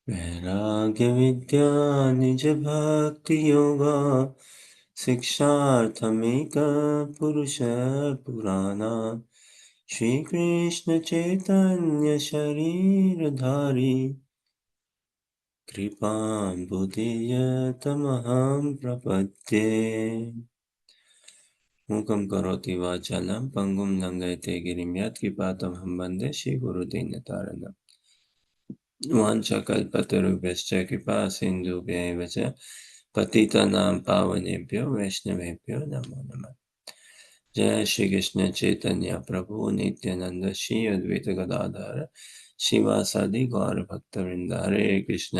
वैराग्य विद्या निज भक्ति योगा शिक्षार्थमेक पुरुष पुराना श्री कृष्ण चैतन्य शरीरधारी कृपाम्बुधियतमहं प्रपद्ये। मूकं करोति वाचालं पङ्गुं लङ्घयते गिरिं यत्कृपातमहं वन्दे श्रीगुरुदीनतारिणम्। वाञ्छाकल्पतरुभ्यश्च कृपा सिन्धुभ्यैव च पतितानां पावनेभ्यो वैष्णवेभ्यो नमो नमः। जय श्री कृष्ण चैतन्य प्रभु नित्यानंद श्री अद्वैत गदाधर शिवासादि गौर भक्त वृंद। हरे कृष्ण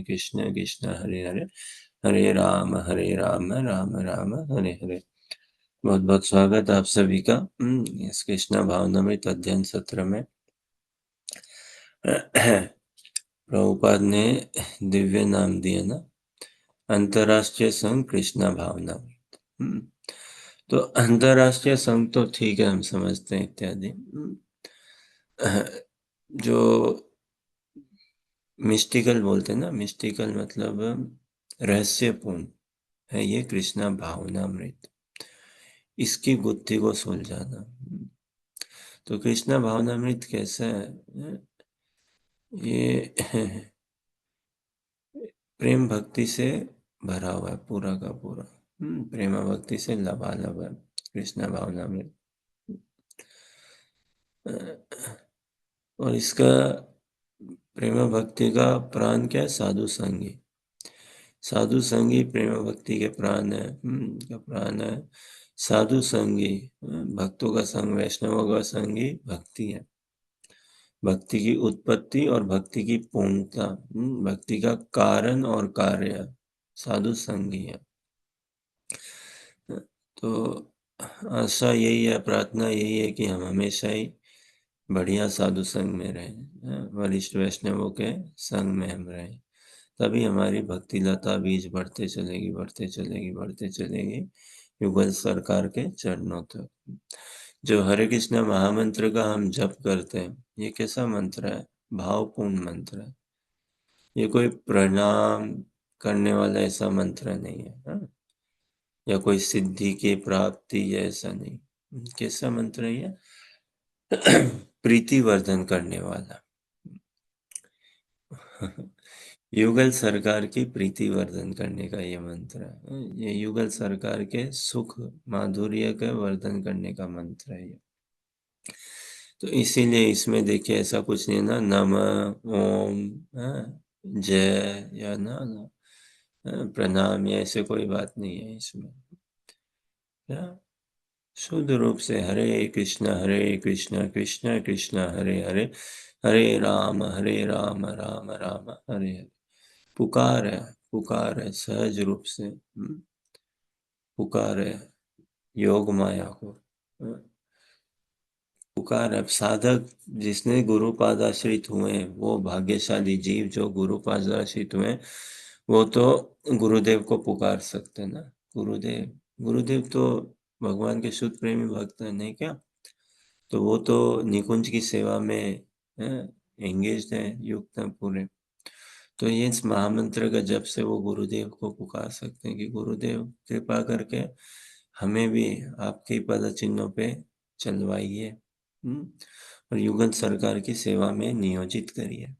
कृष्ण कृष्ण हरे हरे, हरे राम राम राम हरे हरे। बहुत बहुत स्वागत आप सभी का इस कृष्ण भावनामृत अध्ययन सत्र में। प्रभुपाद ने दिव्य नाम दिया ना, अंतर्राष्ट्रीय संघ कृष्ण भावनामृत। तो अंतर्राष्ट्रीय संघ तो ठीक है, हम समझते हैं इत्यादि। जो मिस्टिकल बोलते हैं ना, मिस्टिकल मतलब रहस्यपूर्ण है ये कृष्णा भावनामृत, इसकी गुत्थी को सुलझाना। तो कृष्णा भावनामृत कैसा है? ये प्रेम भक्ति से भरा हुआ है पूरा का पूरा। प्रेम भक्ति से लबालब है कृष्णा भावनामृत। और इसका प्रेम भक्ति का प्राण क्या है? साधु संगी। साधु संगी प्रेम भक्ति के प्राण है, का प्राण है साधु संगी। भक्तों का संग, वैष्णवों का संगी भक्ति है। भक्ति की उत्पत्ति और भक्ति की पूर्णता, भक्ति का कारण और कार्य साधु संगी है। तो आशा यही है, प्रार्थना यही है कि हम हमेशा ही बढ़िया साधु संग में रहें, वरिष्ठ वैष्णवों के संग में हम रहें, तभी हमारी भक्ति लता बीज बढ़ते चलेगी, बढ़ते चलेगी, बढ़ते चलेगी युगल सरकार के चरणों तक। जो हरे कृष्ण महामंत्र का हम जप करते हैं, ये कैसा मंत्र है? भावपूर्ण मंत्र है। ये कोई प्रणाम करने वाला ऐसा मंत्र नहीं है, हाँ? या कोई सिद्धि की प्राप्ति या ऐसा नहीं। कैसा मंत्र है ये? प्रीति वर्धन करने वाला। युगल सरकार की प्रीति वर्धन करने का ये मंत्र है। ये युगल सरकार के सुख माधुर्य का वर्धन करने का मंत्र है ये। तो इसीलिए इसमें देखिए ऐसा कुछ नहीं ना, नमः ओम, जय या ना, प्रणाम या ऐसे कोई बात नहीं है इसमें। क्या शुद्ध रूप से हरे कृष्ण कृष्ण कृष्ण हरे हरे, हरे राम राम राम हरे हरे। पुकार है, पुकार है सहज रूप से, पुकार है योग माया को, पुकार है साधक। जिसने गुरु पादाश्रित हुए वो भाग्यशाली जीव, जो गुरु पादाश्रित हुए वो तो गुरुदेव को पुकार सकते हैं ना। गुरुदेव, गुरुदेव तो भगवान के शुद्ध प्रेमी भक्त है नहीं क्या? तो वो तो निकुंज की सेवा में एंगेज है, युक्त है पूरे। तो ये इस महामंत्र का जप से वो गुरुदेव को पुकार सकते हैं कि गुरुदेव कृपा करके हमें भी आपके पद चिन्हों पे चलवाइए, और युगल सरकार की सेवा में नियोजित करिए।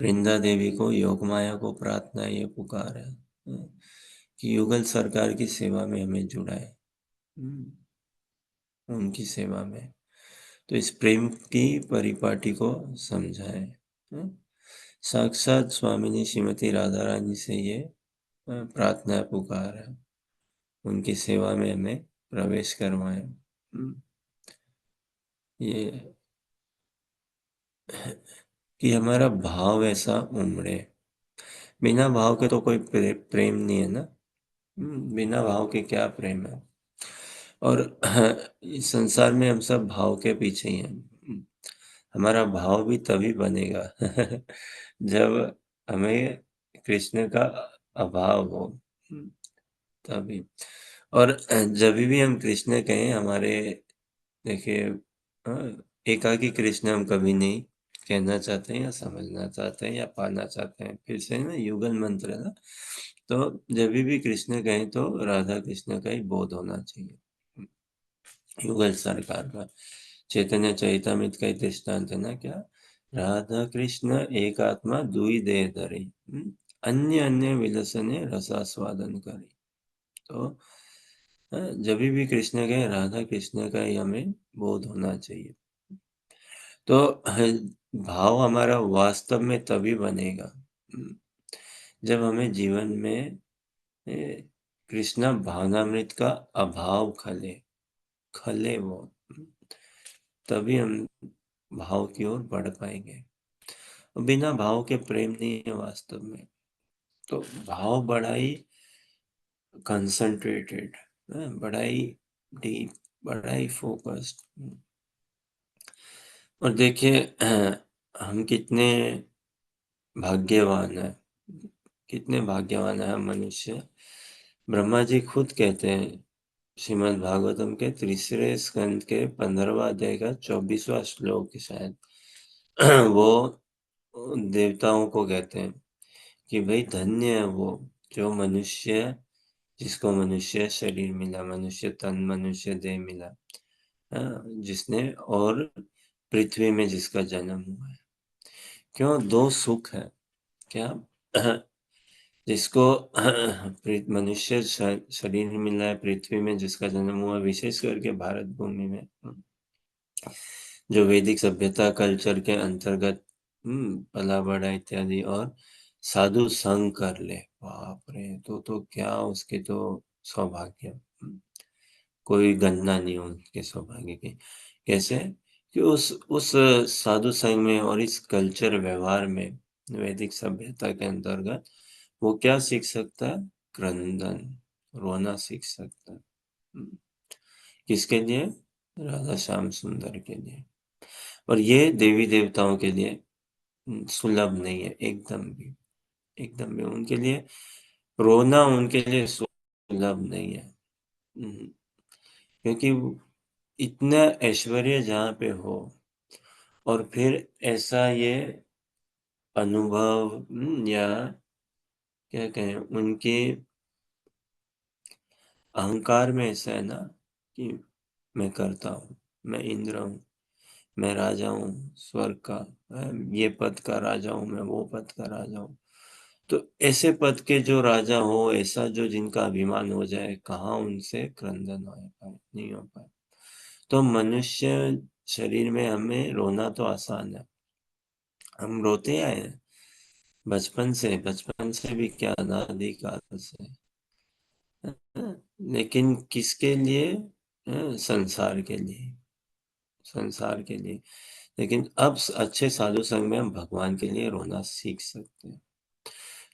वृंदा देवी को, योग माया को प्रार्थना, ये पुकार है, कि युगल सरकार की सेवा में हमें जुड़ाए, उनकी सेवा में। तो इस प्रेम की परिपाटी को समझाए। साक्षात स्वामिनी श्रीमती राधा रानी से ये प्रार्थना पुकार है, उनकी सेवा में हमें प्रवेश करवाएं। ये कि हमारा भाव ऐसा उमड़े। बिना भाव के तो कोई प्रेम नहीं है ना। बिना भाव के क्या प्रेम है? और इस संसार में हम सब भाव के पीछे ही हैं। हमारा भाव भी तभी बनेगा जब हमें कृष्ण का अभाव हो, तभी। और जब भी हम कृष्ण कहें, हमारे देखिए, एकाकी कृष्ण हम कभी नहीं कहना चाहते हैं या समझना चाहते हैं या पाना चाहते हैं। फिर से ना युगल मंत्र है ना, तो जब भी कृष्ण कहें तो राधा कृष्ण का ही बोध होना चाहिए। युगल सरकार का चैतन्य चैतामृत का ही दृष्टांत है ना, क्या राधा कृष्ण एक आत्मा दुई देह धरी, अन्य अन्य विलसने रसास्वादन करी। तो जब भी कृष्ण कहे राधा कृष्ण का ही हमें बोध होना चाहिए। तो भाव हमारा वास्तव में तभी बनेगा जब हमें जीवन में कृष्ण भावनामृत का अभाव खले खले वो, तभी हम भाव की ओर बढ़ पाएंगे। बिना भाव के प्रेम नहीं है वास्तव में। तो भाव बढ़ाई कंसंट्रेटेड, बढ़ाई डीप, बढ़ाई फोकस्ड। और देखिए हम कितने भाग्यवान है, कितने भाग्यवान है हम मनुष्य। ब्रह्मा जी खुद कहते हैं श्रीमद् भागवतम के तीसरे स्कंद के 15वां अध्याय का 24वां श्लोक शायद वो देवताओं को कहते हैं कि भाई धन्य है वो जो मनुष्य, जिसको मनुष्य शरीर मिला, मनुष्य तन, मनुष्य देह मिला, जिसने और पृथ्वी में जिसका जन्म हुआ है। क्यों? दो सुख है। क्या? जिसको मनुष्य शरीर मिला है, पृथ्वी में जिसका जन्म हुआ, विशेष करके भारत भूमि में जो वैदिक सभ्यता कल्चर के अंतर्गत पला बड़ा इत्यादि, और साधु संग कर ले, बाप रे, तो क्या उसके तो सौभाग्य, कोई गणना नहीं हो उनके सौभाग्य की। कैसे? कि उस साधु संग में और इस कल्चर व्यवहार में, वैदिक सभ्यता के अंतर्गत वो क्या सीख सकता है? क्रंदन, रोना सीख सकता है। किसके लिए? राधा श्याम सुंदर के लिए। और ये देवी देवताओं के लिए सुलभ नहीं है, एकदम भी, एकदम भी उनके लिए रोना उनके लिए सुलभ नहीं है। क्योंकि इतना ऐश्वर्य जहाँ पे हो और फिर ऐसा ये अनुभव, या क्या कहें, उनके अहंकार में ऐसा है ना कि मैं करता हूँ, मैं इंद्र हूँ, मैं राजा हूँ स्वर्ग का, ये पद का राजा हूँ, मैं वो पद का राजा हूँ। तो ऐसे पद के जो राजा हो, ऐसा जो जिनका अभिमान हो जाए, कहाँ उनसे क्रंदन हो पाए? नहीं हो पाए। तो मनुष्य शरीर में हमें रोना तो आसान है, हम रोते आए हैं बचपन से भी, क्या अनादिकाल से, लेकिन किसके लिए? संसार के लिए, संसार के लिए। लेकिन अब अच्छे साधु संग में हम भगवान के लिए रोना सीख सकते हैं।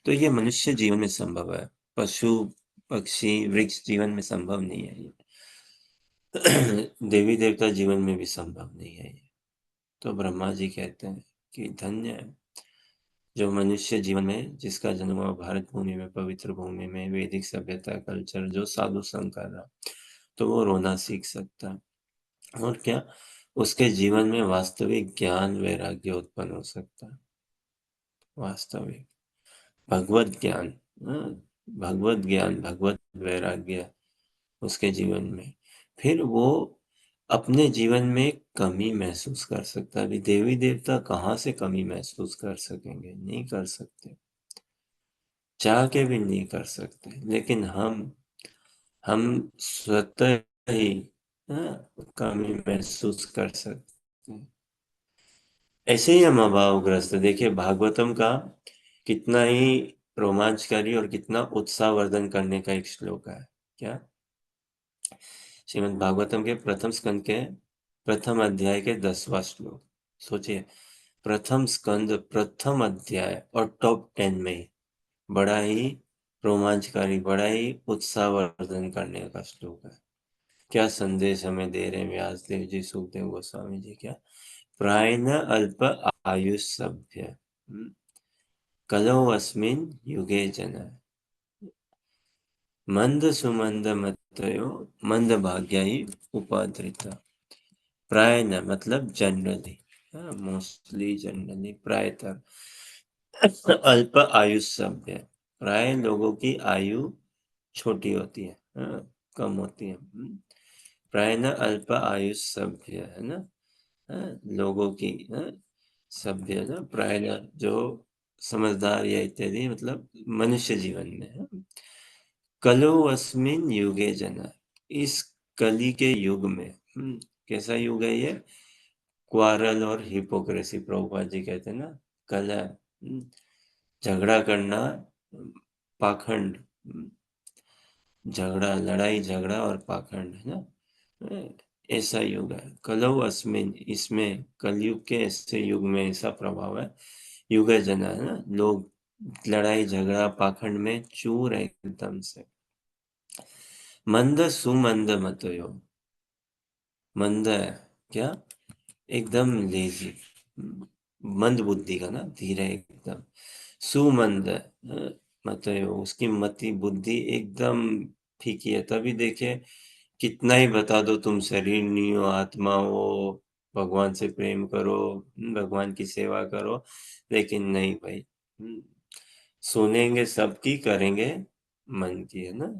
तो ये मनुष्य जीवन में संभव है, पशु पक्षी वृक्ष जीवन में संभव नहीं है ये। देवी देवता जीवन में भी संभव नहीं है ये। तो ब्रह्मा जी कहते हैं कि धन्य है जो मनुष्य जीवन में जिसका जन्म हुआ भारत भूमि में, पवित्र भूमि में, वैदिक सभ्यता कल्चर जो साधु संग कर रहा, तो वो रोना सीख सकता है। और क्या? उसके जीवन में वास्तविक ज्ञान वैराग्य उत्पन्न हो सकता है। वास्तविक भगवत ज्ञान, हाँ, भगवत ज्ञान, भगवत वैराग्य उसके जीवन में। फिर वो अपने जीवन में कमी महसूस कर सकता है। अभी देवी देवता कहाँ से कमी महसूस कर सकेंगे? नहीं कर सकते, चाह के भी नहीं कर सकते। लेकिन हम स्वतः ही कमी महसूस कर सकते हैं। ऐसे ही हम अभावग्रस्त। देखिए भागवतम का कितना ही रोमांचकारी और कितना उत्साहवर्धन करने का एक श्लोक है। क्या? श्रीमद् भागवतम के प्रथम स्कंद के प्रथम अध्याय के 10वां श्लोक। सोचिए, प्रथम स्कंद प्रथम अध्याय और टॉप 10 में बड़ा ही रोमांचकारी, बड़ा ही उत्साहवर्धन करने का श्लोक है। क्या संदेश हमें दे रहे हैं व्यास देव जी, सुखदेव गोस्वामी जी? क्या? प्रायण अल्प आयुष्सभ्य कलौ अस्मिन् युगे जन मंद सुमंद मतयो मंद भाग्य ही उपाधृता। प्रायण मतलब जनरली, मोस्टली, जनरली, प्रायतः अल्प आयु सभ्य, प्राय लोगों की आयु छोटी होती है, कम होती है। प्राय न अल्प आयु सभ्य है ना, लोगों की, सभ्य ना, प्राय न जो समझदार या इत्यादि, मतलब मनुष्य जीवन में है। कलो अस्मिन युगे जना, इस कली के युग में, कैसा युग है ये? क्वारल और हिपोक्रेसी, प्रभुपाद जी कहते हैं ना, कलह, झगड़ा करना, पाखंड, झगड़ा, लड़ाई झगड़ा और पाखंड, है ना, ऐसा युग है। कलौ अस्मिन, इसमें कलयुग के ऐसे युग में ऐसा प्रभाव है, युग जना है ना, लोग लड़ाई झगड़ा पाखंड में चूर है एकदम से। मंद सुमंद मतयो, मंद है क्या? एकदम लेजी, मंद बुद्धि का ना, धीरे एकदम। सुमंद, मतलब उसकी मति बुद्धि एकदम फीकी है। तभी देखिए, कितना ही बता दो तुम शरीर नहीं हो, आत्मा हो, भगवान से प्रेम करो, भगवान की सेवा करो, लेकिन नहीं भाई, सुनेंगे सबकी, करेंगे मन की, है ना,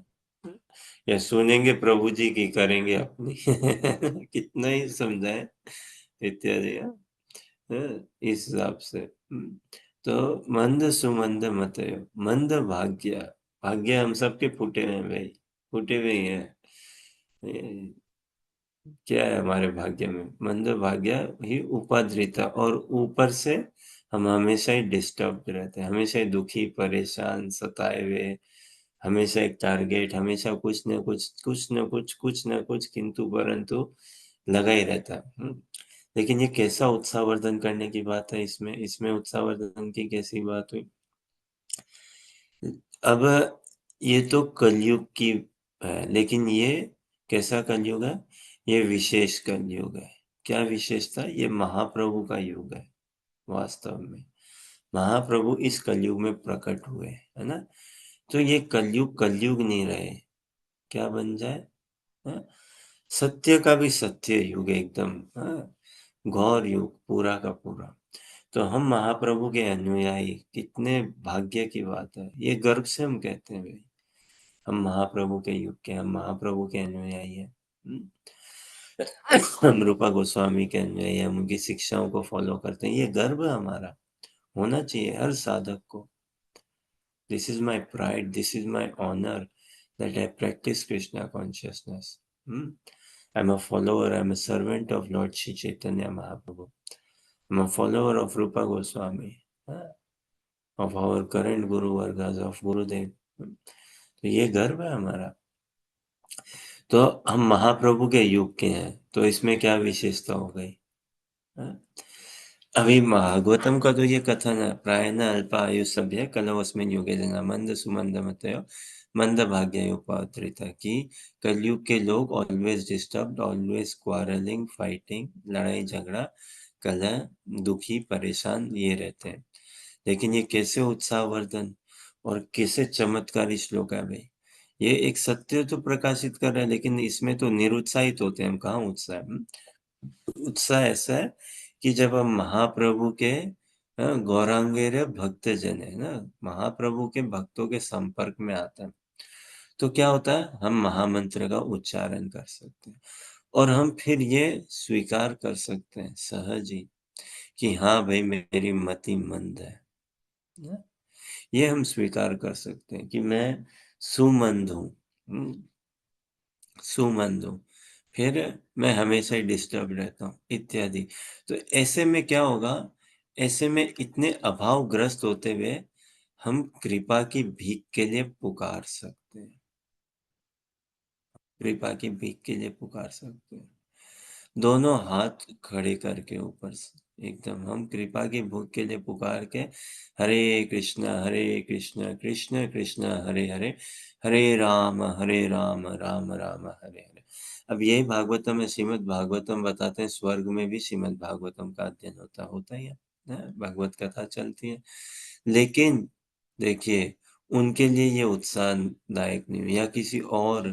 या सुनेंगे प्रभु जी की, करेंगे अपनी। कितना ही समझाए इत्यादि, इस हिसाब से। तो मंद सुमंद मतयो, मंद भाग्य, भाग्य हम सबके फूटे हुए हैं भाई, फूटे हुए ही हैं। ये क्या है हमारे भाग्य में? मंद भाग्य ही उपाद्रिता, और ऊपर से हम हमेशा ही डिस्टर्ब रहते हैं, हमेशा ही दुखी, परेशान, सताए हुए, हमेशा एक टारगेट, हमेशा कुछ न कुछ, कुछ न कुछ, कुछ न कुछ, किंतु परंतु लगा ही रहता है। लेकिन ये कैसा उत्साहवर्धन करने की बात है? इसमें इसमें उत्साहवर्धन की कैसी बात हुई? अब ये तो कलयुग की है, लेकिन ये कैसा कलयुग है? ये विशेष कलयुग है। क्या विशेषता? ये महाप्रभु का युग है वास्तव में। महाप्रभु इस कलयुग में प्रकट हुए, है ना। तो ये कलयुग कलयुग नहीं रहे, क्या बन जाए? हाँ? सत्य का भी सत्य युग एकदम, घोर युग पूरा का पूरा। तो हम महाप्रभु के अनुयायी, कितने भाग्य की बात है, ये गर्व से हम कहते हैं भाई, हम महाप्रभु के युग के, हम महाप्रभु के अनुयायी हैं। हम रूपा गोस्वामी के अनुयायी हैं, हम उनकी शिक्षाओं को फॉलो करते हैं, ये गर्व है हमारा, होना चाहिए हर साधक को। This is my pride, this is my honour, that I practise Krishna consciousness. I am a follower, I am a servant of Lord Shri Chaitanya Mahaprabhu, I am a follower of Rupa Goswami, of our current Guru Vargas, of Gurudev। तो ये गर्व है हमारा। तो हम महाप्रभु के युग के हैं, तो इसमें क्या विशेषता हो गई? हाँ? अभी भागवतम का तो ये कथन है, प्रायः अल्पायु सभ्य कलौ अस्मिन् युगे जना मंद सुमंद मतयो मंद भाग्य उपात्रिता, की कलयुग के लोग always disturbed, always quarrelling, fighting, लड़ाई झगड़ा, कलह, दुखी, परेशान, ये रहते हैं। लेकिन ये कैसे उत्साहवर्धन और कैसे चमत्कारी श्लोक है भाई। ये एक सत्य तो प्रकाशित कर रहा है, लेकिन इसमें तो निरुत्साहित होते हैं हम, कहाँ उत्साह? उत्साह ऐसा है कि जब हम महाप्रभु के, गौरांगेर भक्त जन है ना, महाप्रभु के भक्तों के संपर्क में आता है, तो क्या होता है? हम महामंत्र का उच्चारण कर सकते हैं, और हम फिर ये स्वीकार कर सकते हैं सहज ही कि हाँ भाई, मेरी मति मंद है ना? ये हम स्वीकार कर सकते हैं कि मैं सुमंद हूँ, सुमंद हूँ, फिर मैं हमेशा ही डिस्टर्ब रहता हूँ इत्यादि। तो ऐसे में क्या होगा? ऐसे में इतने अभावग्रस्त होते हुए हम कृपा की भीख के लिए पुकार सकते हैं, कृपा की भीख के लिए पुकार सकते हैं, दोनों हाथ खड़े करके ऊपर से एकदम हम कृपा की भूख के लिए पुकार के, हरे कृष्णा कृष्ण कृष्ण हरे हरे, हरे राम राम राम हरे हरे। अब यही भागवतम में, श्रीमद् भागवतम बताते हैं, स्वर्ग में भी श्रीमद् भागवतम का अध्ययन होता ही है, भागवत कथा चलती है। लेकिन देखिए, उनके लिए ये उत्साहदायक नहीं हुई, या किसी और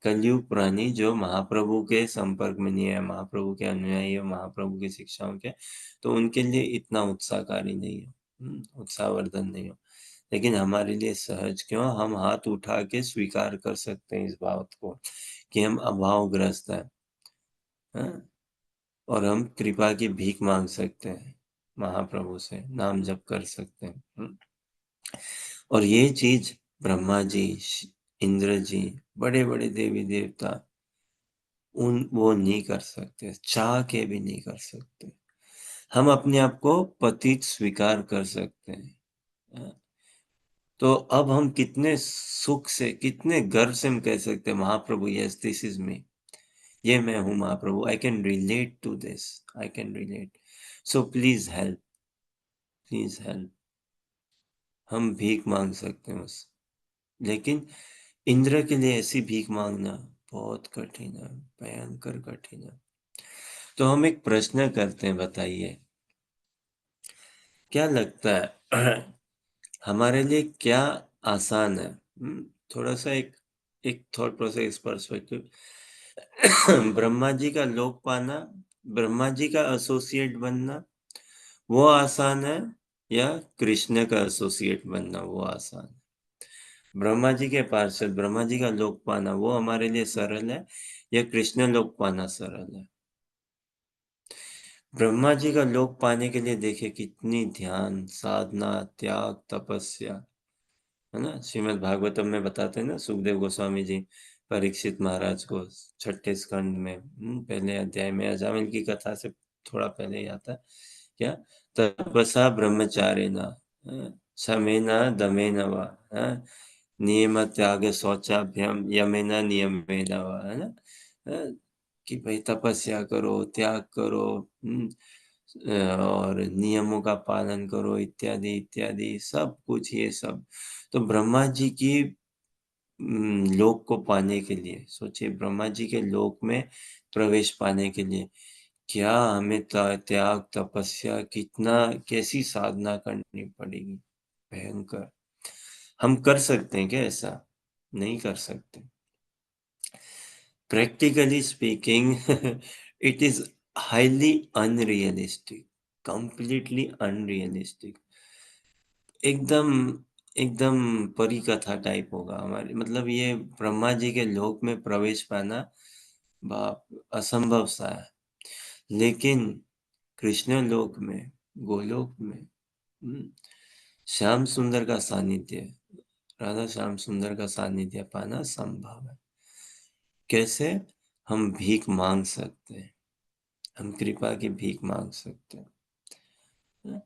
कलयुग प्राणी जो महाप्रभु के संपर्क में नहीं है, महाप्रभु के अनुयायी है, महाप्रभु की शिक्षाओं के, तो उनके लिए इतना उत्साहकारी नहीं हो, उत्साहवर्धन नहीं हो। लेकिन हमारे लिए सहज क्यों, हम हाथ उठा के स्वीकार कर सकते हैं इस बात को कि हम अभावग्रस्त हैं, हाँ? और हम कृपा की भीख मांग सकते हैं, महाप्रभु से नाम जप कर सकते हैं, और ये चीज ब्रह्मा जी, इंद्र जी, बड़े बड़े देवी देवता वो नहीं कर सकते, चाह के भी नहीं कर सकते। हम अपने आप को पतित स्वीकार कर सकते हैं, हाँ? तो अब हम कितने सुख से, कितने गर्व से हम कह सकते हैं, महाप्रभु यस दिस इज मी, ये मैं हूँ महाप्रभु, I can relate to this, I can relate, so please help, please help. हम भीख मांग सकते हैं उस, लेकिन इंद्र के लिए ऐसी भीख मांगना बहुत कठिन है, भयंकर कठिन है। तो हम एक प्रश्न करते हैं, बताइए क्या लगता है हमारे लिए क्या आसान है? थोड़ा सा एक एक thought process perspective. Brahma ji का लोक पाना, ब्रह्मा जी का एसोसिएट बनना वो आसान है, या कृष्ण का एसोसिएट बनना वो आसान है? ब्रह्मा जी के पार्षद, ब्रह्मा जी का लोक पाना वो हमारे लिए सरल है, या कृष्ण लोक पाना सरल है? ब्रह्मा जी का लोक पाने के लिए देखिए कितनी ध्यान, साधना, त्याग, तपस्या, है ना? श्रीमद् भागवतम में बताते हैं ना, सुखदेव गोस्वामी जी परीक्षित महाराज को, छठे स्कंद में, पहले अध्याय में, अजामिल की कथा से थोड़ा पहले ही आता है क्या, तपसा ब्रह्मचारिणा, शमेना दमेन वा, नियम त्याग शौचाभ्याम यमेना नियमेन वा, है ना? अ, कि भाई तपस्या करो, त्याग करो, और नियमों का पालन करो, इत्यादि इत्यादि सब कुछ, ये सब। तो ब्रह्मा जी की लोक को पाने के लिए सोचिए, ब्रह्मा जी के लोक में प्रवेश पाने के लिए क्या हमें त्याग, तपस्या, कितना, कैसी साधना करनी पड़ेगी, भयंकर। हम कर सकते हैं क्या ऐसा? नहीं कर सकते। Practically speaking, it is highly unrealistic, completely unrealistic. एकदम एकदम परी कथा टाइप होगा हमारे, मतलब ये ब्रह्मा जी के लोक में प्रवेश पाना बाप असंभव सा है। लेकिन कृष्ण लोक में, गोलोक में, श्याम सुंदर का सानिध्य, राधा श्याम सुंदर का सानिध्य पाना संभव है। कैसे? हम भीख मांग सकते हैं, हम कृपा की भीख मांग सकते हैं।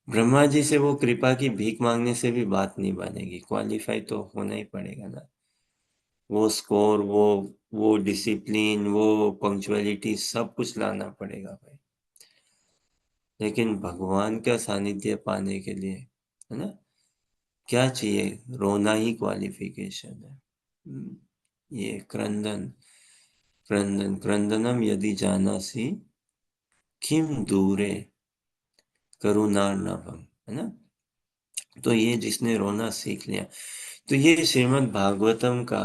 ब्रह्मा जी से वो कृपा की भीख मांगने से भी बात नहीं बनेगी, क्वालिफाई तो होना ही पड़ेगा ना। वो स्कोर, वो डिसिप्लिन, वो पंक्चुअलिटी, सब कुछ लाना पड़ेगा भाई। लेकिन भगवान का सानिध्य पाने के लिए, है ना, क्या चाहिए? रोना ही क्वालिफिकेशन है। ये क्रंदन, क्रंदन क्रंदनम यदि जानासी किम दूरे करुणार्णवम, है ना? तो ये जिसने रोना सीख लिया, तो ये श्रीमद् भागवतम का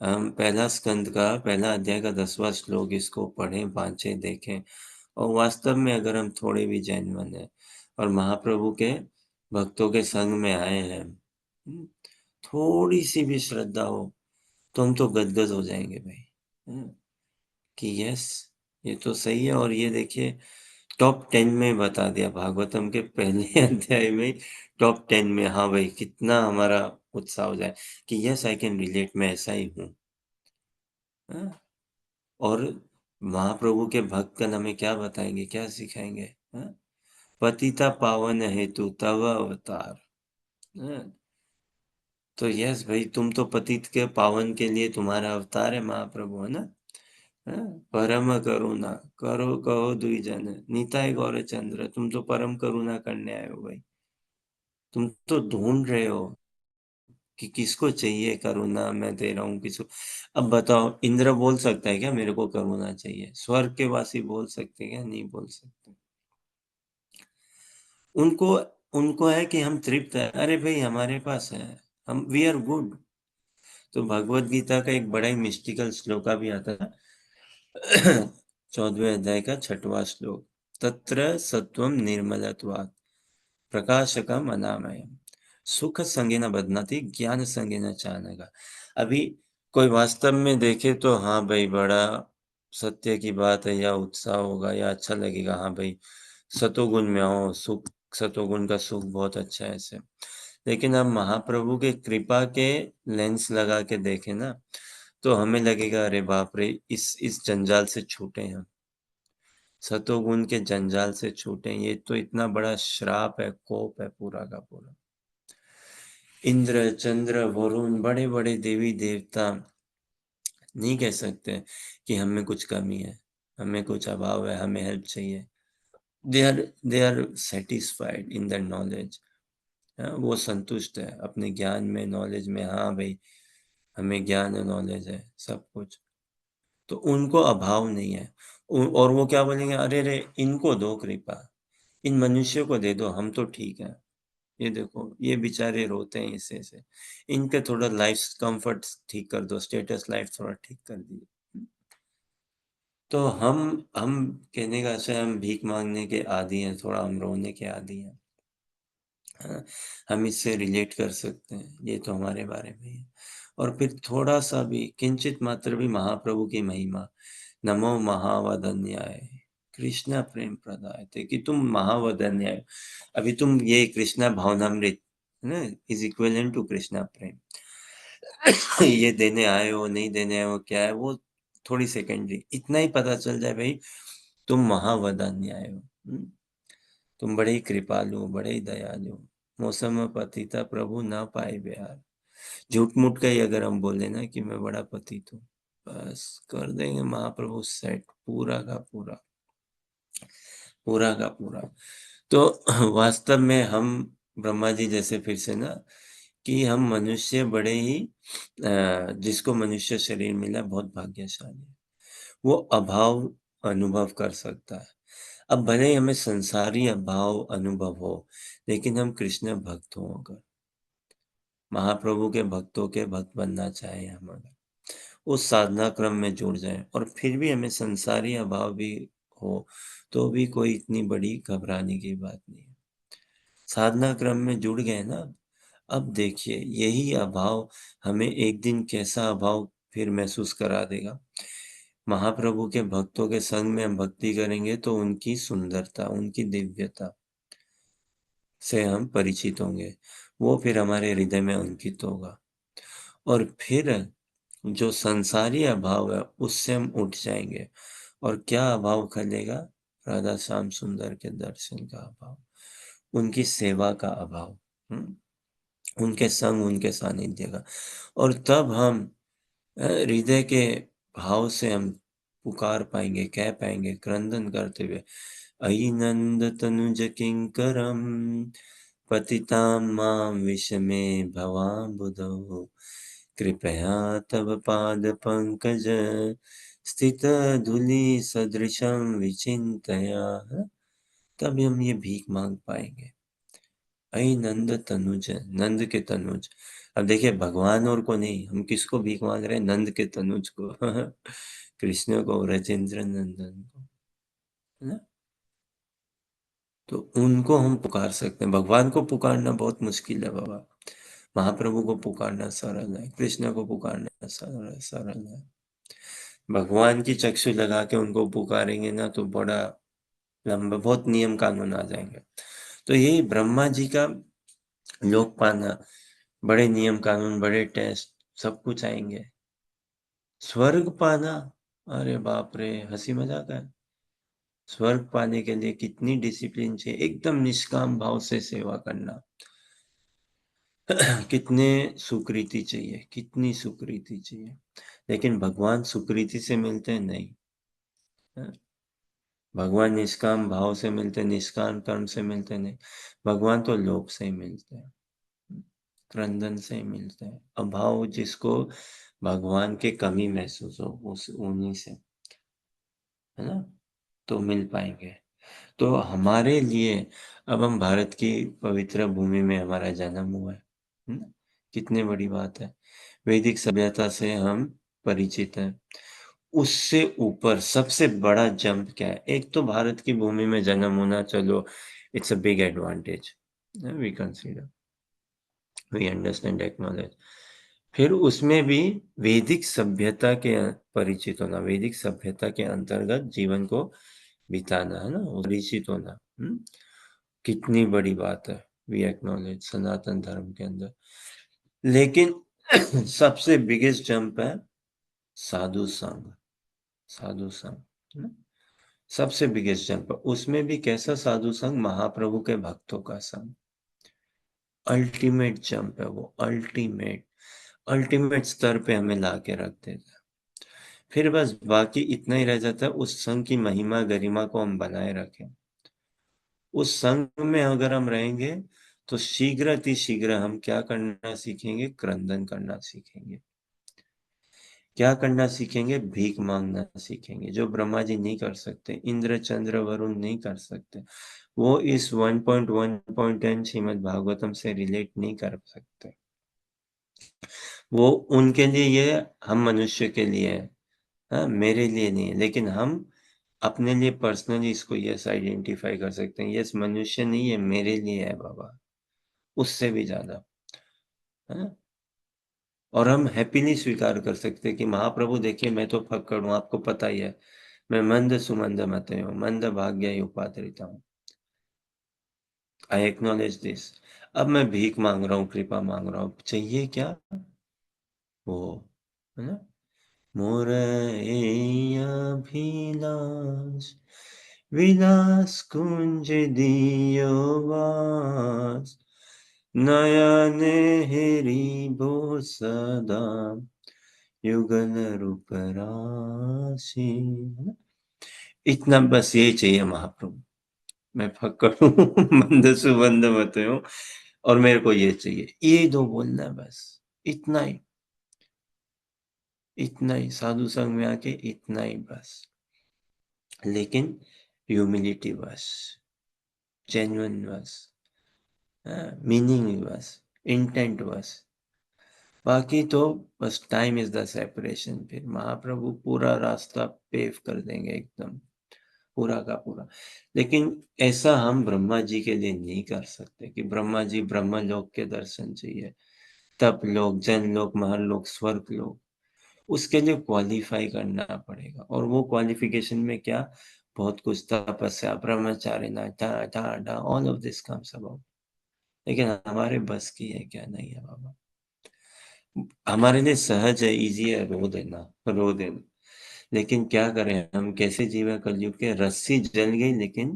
हम पहला स्कंद का पहला अध्याय का 10वां श्लोक, इसको पढ़ें, वांचे देखें, और वास्तव में अगर हम थोड़े भी जेन्युइन हैं और महाप्रभु के भक्तों के संग में आए हैं, थोड़ी सी भी श्रद्धा हो, तो हम तो गदगद हो जाएंगे भाई, कि यस, ये तो सही है। और ये देखिए टॉप 10 में बता दिया, भागवतम के पहले अध्याय में टॉप 10 में, हाँ भाई, कितना हमारा उत्साह हो जाए कि यस आई कैन रिलेट, मैं ऐसा ही हूँ। और महाप्रभु के भक्तगण हमें क्या बताएंगे, क्या सिखाएंगे? पतिता पावन हेतु तव अवतार। हाँ? तो यस भाई, तुम तो पतित के पावन के लिए तुम्हारा अवतार है महाप्रभु, है ना? हाँ? परम करुणा करो कहो द्विजन, निताय गौर चंद्र, तुम तो परम करुणा करने आए हो भाई। तुम तो ढूंढ रहे हो कि किसको चाहिए करुणा, मैं दे रहा हूँ किसको। अब बताओ, इंद्र बोल सकता है क्या मेरे को करुणा चाहिए? स्वर्ग के वासी बोल सकते हैं क्या? नहीं बोल सकते। उनको उनको है कि हम तृप्त है, अरे भाई हमारे पास है, हम वी आर गुड। तो भगवद गीता का एक बड़ा ही मिस्टिकल श्लोका भी आता था। 14वें अध्याय का 6वां श्लोक, तत्र सत्वम निर्मलत्वात् प्रकाशकम अनामयम सुख संगेन बध्नाति ज्ञान संगेन चानघ। अभी कोई वास्तव में देखे तो हाँ भाई, बड़ा सत्य की बात है, या उत्साह होगा या अच्छा लगेगा, हाँ भाई सतोगुण में आओ, सुख, सतोगुण का सुख बहुत अच्छा है ऐसे। लेकिन हम महाप्रभु के कृपा के लेंस लगा के देखें ना, तो हमें लगेगा अरे बाप रे, इस जंजाल से छूटे हम, सतोगुण के जंजाल से छूटे, ये तो इतना बड़ा श्राप है, कोप है पूरा का पूरा। इंद्र, चंद्र, वरुण, बड़े बड़े देवी देवता नहीं कह सकते कि हमें कुछ कमी है, हमें कुछ अभाव है, हमें हेल्प चाहिए। They are satisfied in the knowledge. वो संतुष्ट है अपने ज्ञान में, नॉलेज में, हाँ भाई हमें ज्ञान है, नॉलेज है, सब कुछ। तो उनको अभाव नहीं है। और वो क्या बोलेंगे, अरे रे इनको दो कृपा, इन मनुष्यों को दे दो, हम तो ठीक है। ये देखो ये बेचारे रोते हैं इससे से, इनके थोड़ा लाइफ कंफर्ट ठीक कर दो, स्टेटस लाइफ थोड़ा ठीक कर दिए। तो हम कहने का अच्छा है, हम भीख मांगने के आदी हैं, थोड़ा हम रोने के आदी हैं। हाँ, हम इससे रिलेट कर सकते हैं, ये तो हमारे बारे में ही है। और फिर थोड़ा सा भी किंचित मात्र भी महाप्रभु की महिमा, नमो महावदन्याय कृष्णा प्रेम प्रदाय थे, कि तुम महावदन्याय, अभी तुम ये कृष्णा भावनामृत है ना, इज इक्विवेलेंट टू कृष्णा प्रेम। ये देने आए हो नहीं देने आए हो क्या है वो थोड़ी सेकेंडरी, इतना ही पता चल जाए भाई तुम महावदन्याय हो। तुम बड़े ही कृपालु, बड़े ही दयालु, मौसम पतिता प्रभु ना पाए बिहार। झूठ मूठ का ही अगर हम बोले ना कि मैं बड़ा पतित हूँ, बस कर देंगे महाप्रभु सेट पूरा का पूरा, पूरा का पूरा। तो वास्तव में हम ब्रह्मा जी जैसे, फिर से ना, कि हम मनुष्य बड़े ही जिसको मनुष्य शरीर मिला बहुत भाग्यशाली है। वो अभाव अनुभव कर सकता है। अब भले ही हमें संसारी अभाव अनुभव हो, लेकिन हम कृष्ण भक्त हों, अगर महाप्रभु के भक्तों के भक्त बनना चाहें, हम अगर उस साधना क्रम में जुड़ जाएं, और फिर भी हमें संसारी अभाव भी हो, तो भी कोई इतनी बड़ी घबराने की बात नहीं है। साधना क्रम में जुड़ गए ना, अब देखिए यही अभाव हमें एक दिन कैसा अभाव फिर महसूस करा देगा। महाप्रभु के भक्तों के संग में हम भक्ति करेंगे तो उनकी सुंदरता, उनकी दिव्यता से हम परिचित होंगे, वो फिर हमारे हृदय में अंकित होगा। और फिर जो संसारी अभाव है उससे हम उठ जाएंगे। और क्या अभाव खलेगा? राधा श्याम सुंदर के दर्शन का अभाव, उनकी सेवा का अभाव, उनके संग, उनके सानिध्य का। और तब हम हृदय के भाव से हम पुकार पाएंगे, कह पाएंगे क्रंदन करते हुए, अयि नंद तनुज किंकरम पतितां मां विषमे भवाम्बुधौ कृपया तव पाद पंकज स्थित धूलि सदृशं विचिंतया। तब हम ये भीख मांग पाएंगे, अई नंद तनुज, नंद के तनुज। अब देखिए भगवान और को नहीं, हम किसको भीख मांग रहे हैं? नंद के तनुज को। कृष्ण को, ब्रजेंद्र नंदन को, है ना? तो उनको हम पुकार सकते हैं। भगवान को पुकारना बहुत मुश्किल है बाबा, महाप्रभु को पुकारना सरल है, कृष्ण को पुकारना सरल सरल है। भगवान की चक्षु लगा के उनको पुकारेंगे ना तो बड़ा लंबा, बहुत नियम कानून आ जाएंगे। तो यही ब्रह्मा जी का लोक पाना, बड़े नियम कानून, बड़े टेस्ट, सब कुछ आएंगे। स्वर्ग पाना, अरे बाप रे, हंसी मजाक है। स्वर्ग पाने के लिए कितनी डिसिप्लिन चाहिए, एकदम निष्काम भाव से सेवा करना। कितने सुकृति चाहिए, कितनी सुकृति चाहिए। लेकिन भगवान सुकृति से मिलते हैं नहीं, भगवान निष्काम भाव से मिलते, निष्काम कर्म से मिलते नहीं। भगवान तो लोभ से ही मिलते हैं, क्रंदन से ही मिलते हैं। अभाव जिसको भगवान के कमी महसूस हो, उस उन्हीं से, है ना, तो मिल पाएंगे। तो हमारे लिए अब हम भारत की पवित्र भूमि में हमारा जन्म हुआ है ना? कितनी बड़ी बात है। वैदिक सभ्यता से हम परिचित हैं। उससे ऊपर सबसे बड़ा जंप क्या है? एक तो भारत की भूमि में जन्म होना, चलो it's a big advantage, we consider, we understand, acknowledge. फिर उसमें भी वैदिक सभ्यता के परिचित होना, वैदिक सभ्यता के अंतर्गत जीवन को बिताना, है ना, परिचित होना। कितनी बड़ी बात है, वी एक्नॉलेज, सनातन धर्म के अंदर। लेकिन सबसे बिगेस्ट जंप है साधु संघ, साधु संघ, है ना? सबसे बिगेस्ट जंप। उसमें भी कैसा साधु संघ? महाप्रभु के भक्तों का संघ। अल्टीमेट जंप है वो, अल्टीमेट, अल्टीमेट स्तर पे हमें ला के रख देता। फिर बस बाकी इतना ही रह जाता है, उस संघ की महिमा गरिमा को हम बनाए रखें। उस संघ में अगर हम रहेंगे तो शीघ्र अति शीघ्र हम क्या करना सीखेंगे? क्रंदन करना सीखेंगे। क्या करना सीखेंगे? भीख मांगना सीखेंगे, जो ब्रह्मा जी नहीं कर सकते, इंद्र चंद्र वरुण नहीं कर सकते। वो इस 1.1.10 श्रीमद् भागवतम से रिलेट नहीं कर सकते। वो उनके लिए ये, हम मनुष्य के लिए है, हाँ, मेरे लिए नहीं है। लेकिन हम अपने लिए पर्सनली इसको यस आइडेंटिफाई कर सकते हैं, यस मनुष्य नहीं है, मेरे लिए है बाबा, उससे भी ज्यादा, है ना। और हम हैप्पीली स्वीकार कर सकते हैं कि महाप्रभु देखिए, मैं तो फक्कड़ हूँ, आपको पता ही है, मैं मंद सुमंद मते हूँ, मंद भाग्य उपाधरिता हूँ। I acknowledge this. अब मैं भीख मांग रहा हूँ, कृपा मांग रहा हूँ, चाहिए क्या? वो, है ना, मोर ये अभिलाष विलास कुंज दियो वास, नयने हेरी बो सदा युगल रूप राशि, है ना? इतना बस ये चाहिए महाप्रभु। मैं फक्कड़ हूँ, मंद सुबंद मत हूँ, और मेरे को ये चाहिए, ये दो बोलना है बस। इतना ही, इतना ही साधु संग में आके, इतना ही बस। लेकिन ह्यूमिलिटी बस, जेन्युइन बस, मीनिंग बस, इंटेंट बस। बाकी तो बस टाइम इज द सेपरेशन। फिर महाप्रभु पूरा रास्ता पेव कर देंगे एकदम, पूरा का पूरा। लेकिन ऐसा हम ब्रह्मा जी के लिए नहीं कर सकते कि ब्रह्मा जी ब्रह्म लोक के दर्शन चाहिए, तप लोक, जन लोक, महल स्वर्ग लोक, उसके लिए क्वालिफाई करना पड़ेगा। और वो क्वालिफिकेशन में क्या? बहुत कुछ, तपस्या, ब्रह्मचारी ना, all of this comes about. लेकिन हमारे बस की है क्या? नहीं है बाबा। हमारे लिए सहज है, इजी है, रो देना, रो देना। लेकिन क्या करें हम, कैसे जीवे कलयुग के? रस्सी जल गई लेकिन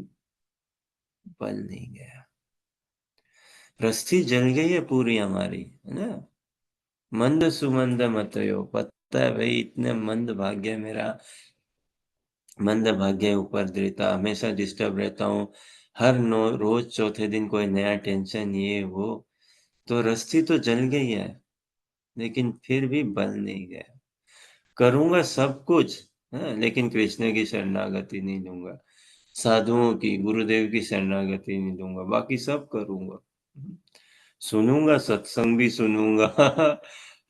बल नहीं गया। रस्सी जल गई है पूरी हमारी, है ना। मंद सुमंद मतयो, पता है भाई, इतने मंद भाग्य मेरा, मंद भाग्य ऊपर देता, हमेशा डिस्टर्ब रहता हूँ। हर रोज चौथे दिन कोई नया टेंशन, ये वो। तो रस्सी तो जल गई है, लेकिन फिर भी बल नहीं गया। करूंगा सब कुछ, है, लेकिन कृष्ण की शरणागति नहीं लूंगा, साधुओं की, गुरुदेव की शरणागति नहीं लूंगा, बाकी सब करूंगा। सुनूंगा, सत्संग भी सुनूंगा,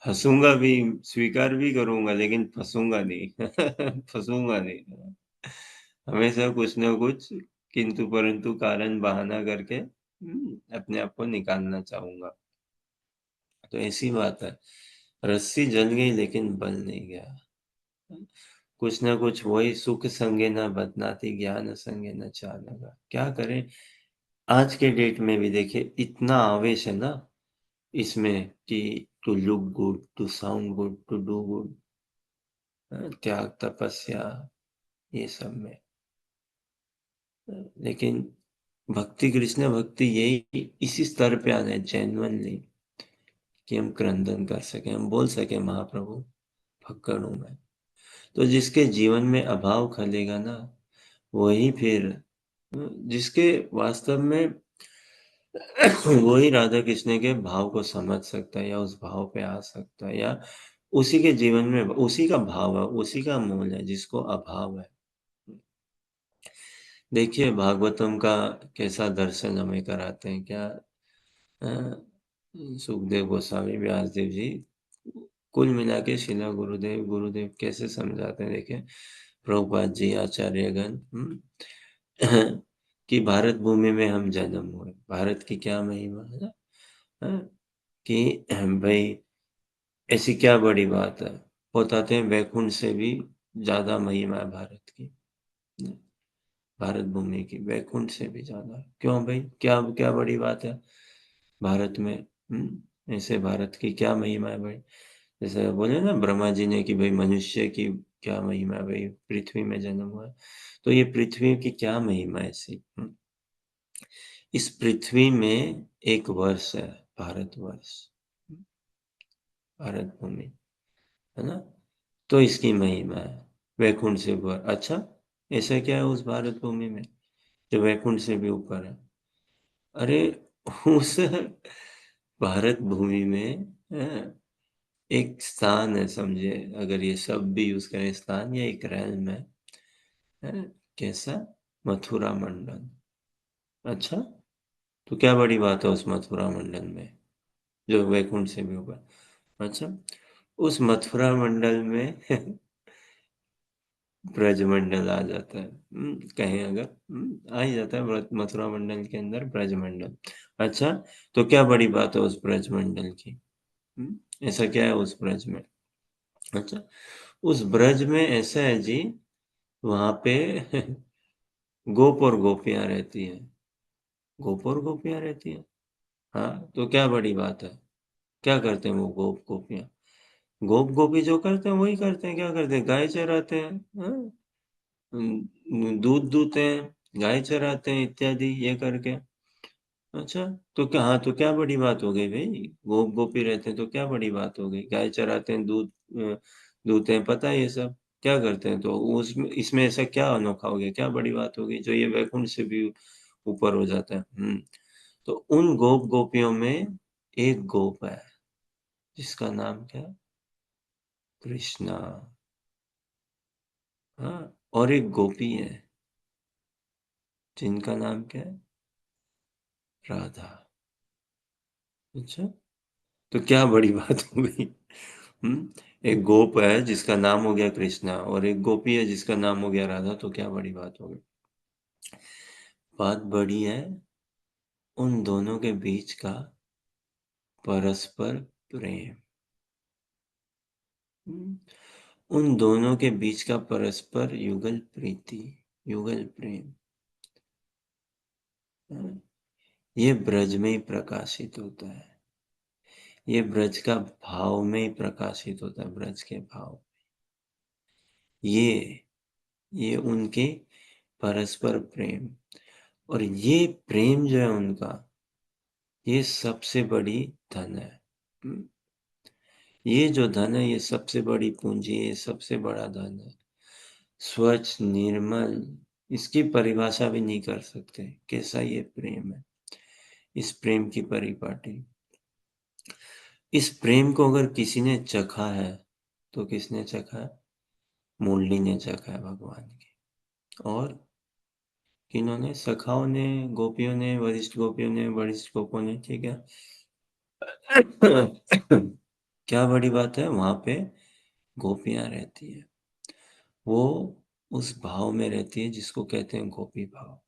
हंसूंगा भी, स्वीकार भी करूंगा, लेकिन फंसूंगा नहीं, फंसूंगा नहीं। हमेशा कुछ ना कुछ किंतु परंतु कारण बहाना करके अपने आप को निकालना चाहूंगा। तो ऐसी बात है, रस्सी जल गई लेकिन बल नहीं गया। कुछ ना कुछ वही, सुख संगे न बदनाती, ज्ञान संगे न चालना। क्या करें? आज के डेट में भी देखिए, इतना आवेश है ना इसमें कि to look good, to sound good, to do good, त्याग तपस्या, ये सब में। लेकिन भक्ति, कृष्ण भक्ति, यही इसी स्तर पे आना है जेन्युइनली, कि हम क्रंदन कर सके, हम बोल सके महाप्रभु फक्कड़ हूं मैं। तो जिसके जीवन में अभाव खलेगा ना, वही फिर, जिसके वास्तव में वही राधा कृष्ण के भाव को समझ सकता है, या उस भाव पे आ सकता है, या उसी के जीवन में उसी का भाव है, उसी का मूल है, जिसको अभाव है। देखिए भागवतम का कैसा दर्शन हमें कराते हैं क्या, अ, सुखदेव गोस्वामी, व्यासदेव जी, कुल मिला के शिला गुरुदेव कैसे समझाते हैं देखिए, प्रभुपाद जी, आचार्यगण कि भारत भूमि में हम जन्म हुए, भारत की क्या महिमा है ना? हाँ, कि भई ऐसी क्या बड़ी बात है? बताते हैं वैकुंठ से भी ज़्यादा महिमा है भारत की। भारत भूमि की वैकुंठ से भी ज़्यादा। क्यों भई? क्या क्या बड़ी बात है भारत में? ऐसे भारत की क्या महिमा है भाई? जैसे बोले ना ब्रह्मा जी ने कि भई मनुष्य की क्या महिमा है भई, पृथ्वी में जन्म हुआ है। तो ये पृथ्वी की क्या महिमा है ऐसी? इस पृथ्वी में एक वर्ष है, भारतवर्ष, भारत भूमि, है ना? तो इसकी महिमा है, वैकुंठ से ऊपर। अच्छा, ऐसा क्या है उस भारत भूमि में, जो वैकुंठ से भी ऊपर है? अरे! उस भारत भूमि में एक स्थान है समझिए, अगर ये शब्द भी यूज़ करें स्थान या एक रेल्म है? कैसा? मथुरा मंडल। अच्छा, तो क्या बड़ी बात है उस मथुरा मंडल में, जो वैकुंठ से भी ऊपर? अच्छा, उस मथुरा मंडल में ब्रजमंडल आ जाता है। कहें अगर आ ही जाता है मथुरा मंडल के अंदर ब्रजमंडल। अच्छा, तो क्या बड़ी बात है उस ब्रजमंडल की? ऐसा क्या है उस ब्रज में? अच्छा, उस ब्रज में ऐसा है जी, वहाँ पे गोप और गोपियाँ रहती हैं। गोप और गोपियाँ रहती हैं? हाँ, तो क्या बड़ी बात है? क्या करते हैं वो गोप गोपियाँ? गोप गोपी जो करते हैं वही करते हैं, क्या करते हैं? गाय चराते हैं, हाँ? दूध दूहते हैं, गाय चराते हैं इत्यादि ये करके। अच्छा, तो क्या, हाँ, तो क्या बड़ी बात हो गई भई? गोप गोपी रहते हैं तो क्या बड़ी बात हो गई? गाय चराते हैं, दूध दूहते हैं, पता है ये सब। क्या करते हैं? तो उसमें इसमें ऐसा क्या अनोखा हो गया? क्या बड़ी बात हो गई जो ये वैकुंठ से भी ऊपर हो जाता है? तो उन गोप गोपियों में एक गोप है, जिसका नाम क्या है? कृष्णा। हाँ, और एक गोपी है, जिनका नाम क्या है? राधा। अच्छा, तो क्या बड़ी बात हो गई? एक गोप है जिसका नाम हो गया कृष्णा और एक गोपी है जिसका नाम हो गया राधा, तो क्या बड़ी बात हो गई? बात बड़ी है उन दोनों के बीच का परस्पर प्रेम। उन दोनों के बीच का परस्पर युगल प्रीति, युगल प्रेम। हाँ, ये ब्रज में ही प्रकाशित होता है। ये ब्रज का भाव में ही प्रकाशित होता है, ब्रज के भाव। ये ये उनके परस्पर प्रेम, और ये प्रेम जो है उनका, ये सबसे बड़ी धन है। हुँ, ये जो धन है, ये सबसे बड़ी पूँजी है, ये सबसे बड़ा धन है। स्वच्छ, निर्मल, इसकी परिभाषा भी नहीं कर सकते, कैसा ये प्रेम है। इस प्रेम की परिपाटी। इस प्रेम को अगर किसी ने चखा है, तो किसने चखा है? मुरली ने चखा है भगवान की। और किन्होंने? सखाओं ने, गोपियों ने, वरिष्ठ गोपियों ने, वरिष्ठ गोपों ने, ठीक है? क्या बड़ी बात है? वहाँ पे गोपियाँ रहती हैं। वो उस भाव में रहती है जिसको कहते हैं गोपी भाव।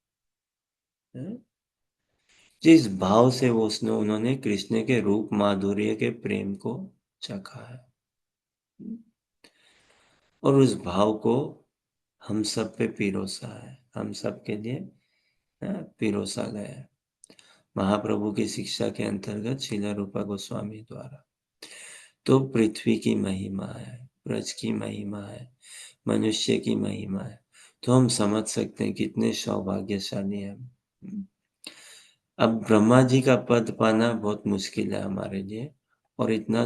हैं? जिस भाव से वो उसने उन्होंने कृष्ण के रूप माधुर्य के प्रेम को चखा है। और उस भाव को हम सब पे पिरोसा है, हम सब के लिए पिरोसा गया है। महाप्रभु की शिक्षा के अंतर्गत श्रील रूपा गोस्वामी द्वारा। तो पृथ्वी की महिमा है, ब्रज की महिमा है, मनुष्य की महिमा है। तो हम समझ सकते हैं कितने सौभाग्यशाली हैं हम। अब ब्रह्मा जी का पद पाना बहुत मुश्किल है हमारे लिए, और इतना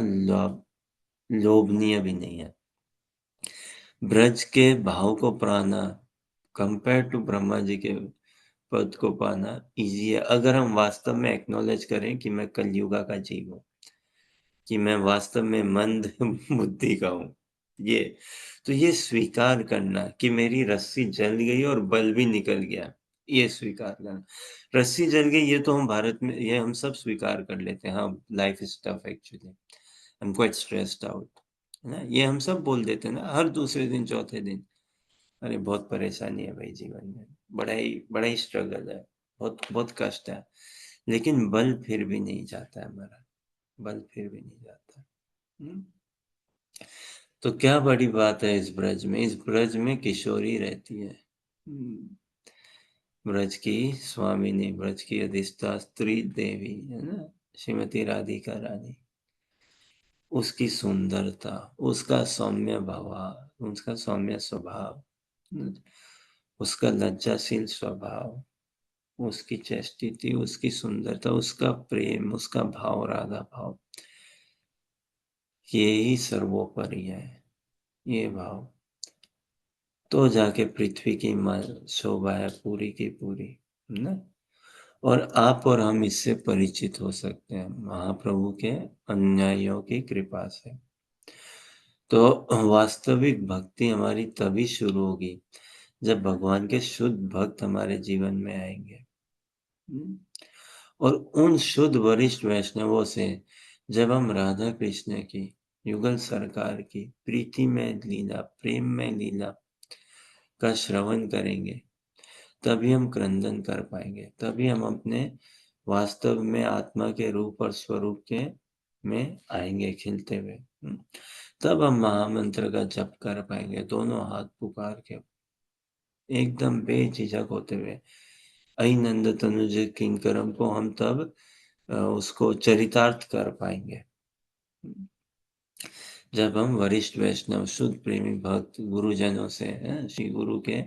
लोभनीय भी नहीं है। ब्रज के भाव को पाना कंपेयर टू ब्रह्मा जी के पद को पाना ईज़ी है, अगर हम वास्तव में एक्नॉलेज करें कि मैं कलयुगा का जीव हूँ, कि मैं वास्तव में मंद बुद्धि का हूँ। ये, तो ये स्वीकार करना कि मेरी रस्सी जल गई और बल भी निकल गया, ये स्वीकार करना। रस्सी जल गई ये तो हम भारत में ये हम सब स्वीकार कर लेते हैं। हाँ, life is tough actually. I am quite stressed out. है ना? ये हम सब बोल देते हैं ना हर दूसरे दिन, चौथे दिन। अरे बहुत परेशानी है भाई जीवन में, बड़ा ही स्ट्रगल है, बहुत बहुत कष्ट है। लेकिन बल फिर भी नहीं जाता है हमारा, बल फिर भी नहीं जाता। हुँ? तो क्या बड़ी बात है इस ब्रज में किशोरी रहती है। हुँ, ब्रज की स्वामिनी, ब्रज की अधिष्ठात्री देवी, है ना? श्रीमती राधिका रानी। उसकी सुंदरता, उसका सौम्य व्यवहार, उसका सौम्य स्वभाव, उसका लज्जाशील स्वभाव, उसकी चेस्टिटी, उसकी सुंदरता, उसका प्रेम, उसका भाव, राधा भाव, ये ही सर्वोपरि है, ये भाव। तो जाके पृथ्वी की शोभा है पूरी की पूरी, है ना? और आप और हम इससे परिचित हो सकते हैं महाप्रभु के अनुयायियों की कृपा से। तो वास्तविक भक्ति हमारी तभी शुरू होगी जब भगवान के शुद्ध भक्त हमारे जीवन में आएंगे। हम्म? और उन शुद्ध वरिष्ठ वैष्णवों से जब हम राधा कृष्ण की, युगल सरकार की प्रीति में लीला, प्रेम में लीला का श्रवण करेंगे, तभी हम क्रंदन कर पाएंगे, तभी हम अपने वास्तव में आत्मा के रूप और स्वरूप के में आएंगे खिलते हुए। तब हम महामंत्र का जप कर पाएंगे, दोनों हाथ पुकार के एकदम बेझिझक होते हुए। अई नंद तनुज किंकरम को हम तब उसको चरितार्थ कर पाएंगे जब हम वरिष्ठ वैष्णव शुद्ध प्रेमी भक्त गुरुजनों से, श्री गुरु के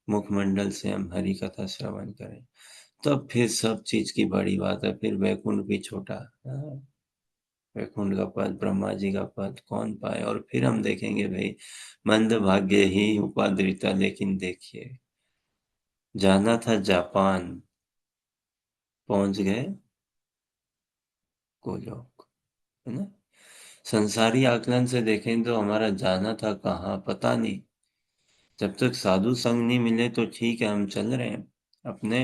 मुखमंडल से हम हरि कथा श्रवण करें। तब फिर सब चीज की बड़ी बात है, फिर वैकुंठ भी छोटा। हाँ, वैकुंठ का पद, ब्रह्मा जी का पद कौन पाए? और फिर हम देखेंगे भाई, मंद भाग्य ही उपाद्रिता, लेकिन देखिए, जाना था जापान, पहुंच गए गोलोक, है ना? संसारी आकलन से देखें तो हमारा जाना था कहाँ पता नहीं। जब तक साधु संग नहीं मिले तो ठीक है, हम चल रहे हैं अपने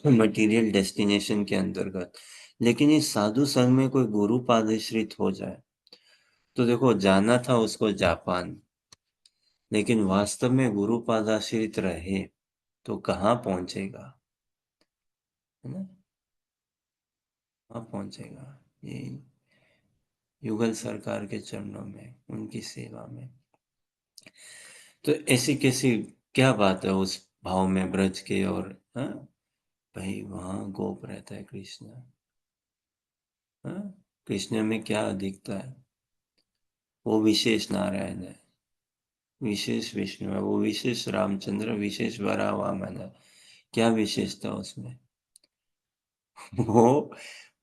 मटेरियल डेस्टिनेशन के अंतर्गत। लेकिन इस साधु संग में कोई गुरु पादिश्रित हो जाए तो देखो, जाना था उसको जापान, लेकिन वास्तव में गुरु पादाश्रित रहे तो कहाँ पहुंचेगा, है ना? कहाँ पहुंचेगा? ये युगल सरकार के चरणों में, उनकी सेवा में। तो ऐसी कैसी क्या बात है उस भाव में ब्रज के? और हाँ भाई, वहाँ गोप रहता है कृष्ण। हाँ, कृष्ण में क्या अधिकता है? वो विशेष नारायण है, विशेष विष्णु है, वो विशेष रामचंद्र, विशेष वराह वामन है। क्या विशेषता उसमें? वो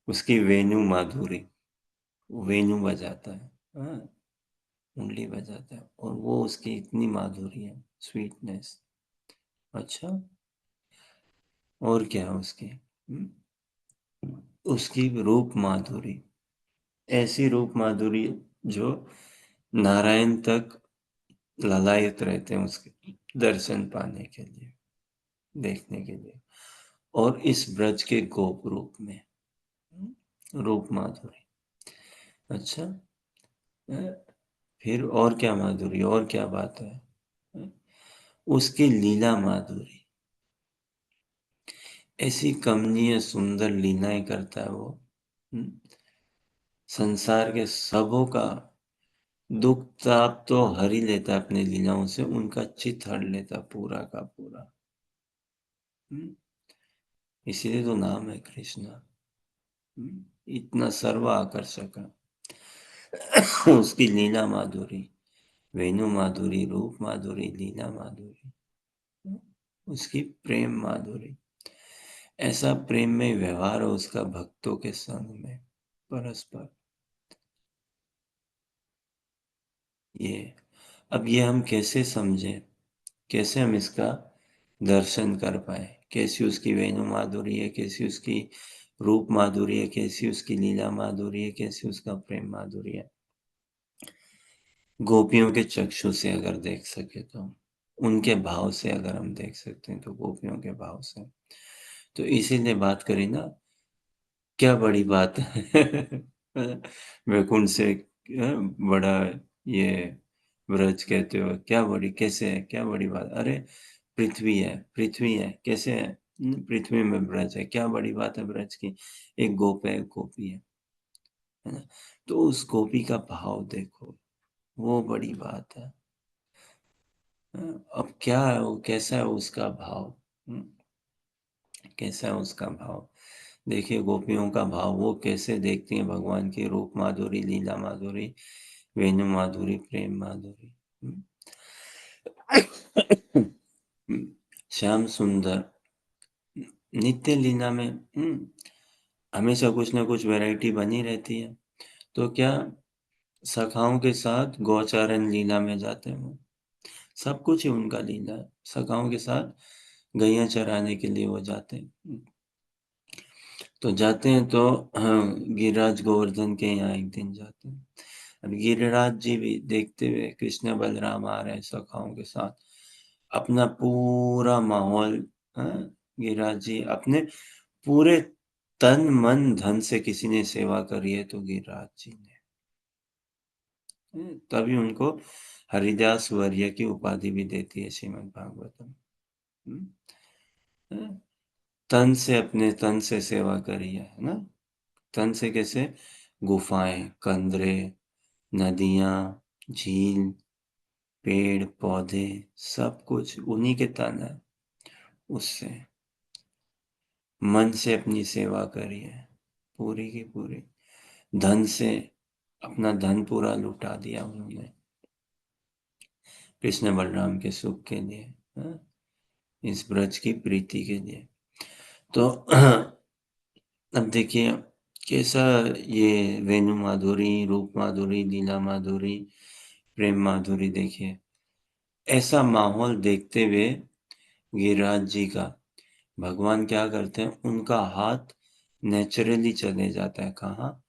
उसकी वेणु माधुरी, वेणु बजाता है, हाँ, मुरली बजाता है, और वो उसकी इतनी माधुरी है, स्वीटनेस। अच्छा, और क्या है उसकी? उसकी रूप माधुरी, ऐसी रूप माधुरी जो नारायण तक ललायत रहते हैं उसके दर्शन पाने के लिए, देखने के लिए। और इस ब्रज के गोप रूप में, रूप माधुरी। अच्छा, फिर और क्या माधुरी, और क्या बात है? उसकी लीला माधुरी, ऐसी कमनीय सुंदर लीलाएं करता है वो। हम्म, संसार के सबों का दुख ताप तो हर ही लेता है अपने लीलाओं से, उनका चित हर लेता पूरा का पूरा। हम्म, इसीलिए तो नाम है कृष्ण। इतना सर्व आकर्षक है उसकी लीला माधुरी, वेणु माधुरी, रूप माधुरी, लीला माधुरी, उसकी प्रेम माधुरी। ऐसा प्रेम में व्यवहार हो उसका भक्तों के संग में परस्पर। ये अब ये हम कैसे समझें, कैसे हम इसका दर्शन कर पाए? कैसी उसकी वेणु माधुरी है, कैसी उसकी रूप माधुरी है, कैसी उसकी लीला माधुरी है, कैसी उसका प्रेम माधुरी है? गोपियों के चक्षु से अगर देख सके तो, उनके भाव से अगर हम देख सकते हैं तो, गोपियों के भाव से। तो इसीलिए बात करी ना, क्या बड़ी बात है वैकुंठ से बड़ा ये ब्रज कहते हो, क्या बड़ी कैसे है, क्या बड़ी बात, अरे पृथ्वी है, कैसे है? पृथ्वी में ब्रज है, क्या बड़ी बात है ब्रज की? एक गोप है, एक गोपी है ना? तो उस गोपी का भाव देखो, वो बड़ी बात है। अब क्या है वो, कैसा है उसका भाव? हुँ, कैसा है उसका भाव? देखिए गोपियों का भाव, वो कैसे देखती हैं भगवान की रूप माधुरी, लीला माधुरी, वेणु माधुरी, प्रेम माधुरी। श्याम सुंदर नित्य लीला में हमेशा कुछ ना कुछ वैरायटी बनी रहती है। तो क्या सखाओं के साथ गौचारण लीला में जाते हैं वो, सब कुछ ही उनका लीला है। सखाओं के साथ गैया चराने के लिए वो जाते हैं। तो जाते हैं तो हाँ, गिरिराज गोवर्धन के यहाँ एक दिन जाते हैं। अब गिरिराज जी भी देखते हुए कृष्ण बलराम आ रहे हैं सखाओं के साथ, अपना पूरा माहौल, हाँ, गिरिराज जी अपने पूरे तन मन धन से किसी ने सेवा करी है तो गिरिराज जी ने, तभी उनको हरिदास वर्य की उपाधि भी देती है श्रीमद् भागवतम। हम्म, हाँ, तन से अपने तन से सेवा करी है ना? तन से कैसे? गुफाएं, कंदरे, नदियां, झील, पेड़ पौधे, सब कुछ उन्हीं के तन है। उससे मन से अपनी सेवा करी है, पूरी की पूरी। धन से अपना धन पूरा लुटा दिया उन्होंने कृष्ण बलराम के सुख के लिए, हाँ? इस ब्रज की प्रीति के लिए। तो अब देखिए कैसा ये वेणु माधुरी, रूप माधुरी, लीला माधुरी, प्रेम माधुरी, देखिए ऐसा माहौल देखते हुए गिरिराज जी का भगवान क्या करते हैं, उनका हाथ नेचुरली चले जाता है कहाँ?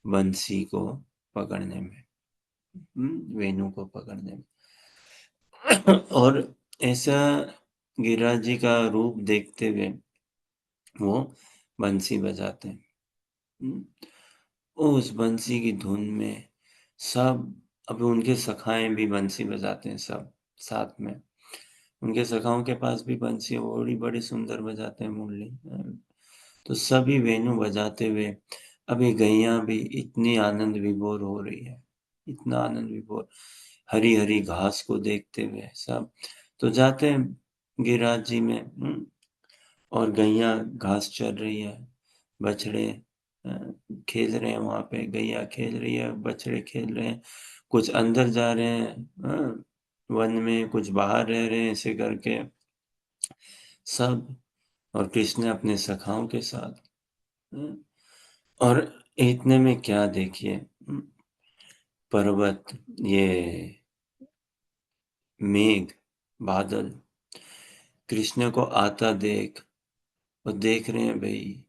बंसी को पकड़ने में, वेणु को पकड़ने में। और ऐसा गिरिराज जी का रूप देखते हुए वो बंसी बजाते हैं। हम्म, उस बंसी की धुन में सब, अब उनके सखाएं भी बंसी बजाते हैं सब साथ में। उनके सखाओं के पास भी बंसी है, वो बड़ी बड़ी सुंदर बजाते हैं मुरली। तो सभी वेणु बजाते हुए अभी गैया भी इतनी आनंद विभोर हो रही है, इतना आनंद विभोर, हरी हरी घास को देखते हुए सब। तो जाते हैं गिरिराज जी में, और गैया घास चर रही है, बछड़े अ, खेल रहे हैं वहां पे, गैया खेल रही है, बछड़े खेल रहे हैं, कुछ अंदर जा रहे हैं, वन में, कुछ बाहर रह रहे हैं, ऐसे करके सब। और कृष्ण अपने सखाओं के साथ, अ, और इतने में क्या देखिए, पर्वत, ये मेघ, बादल कृष्ण को आता देख, और देख रहे हैं भाई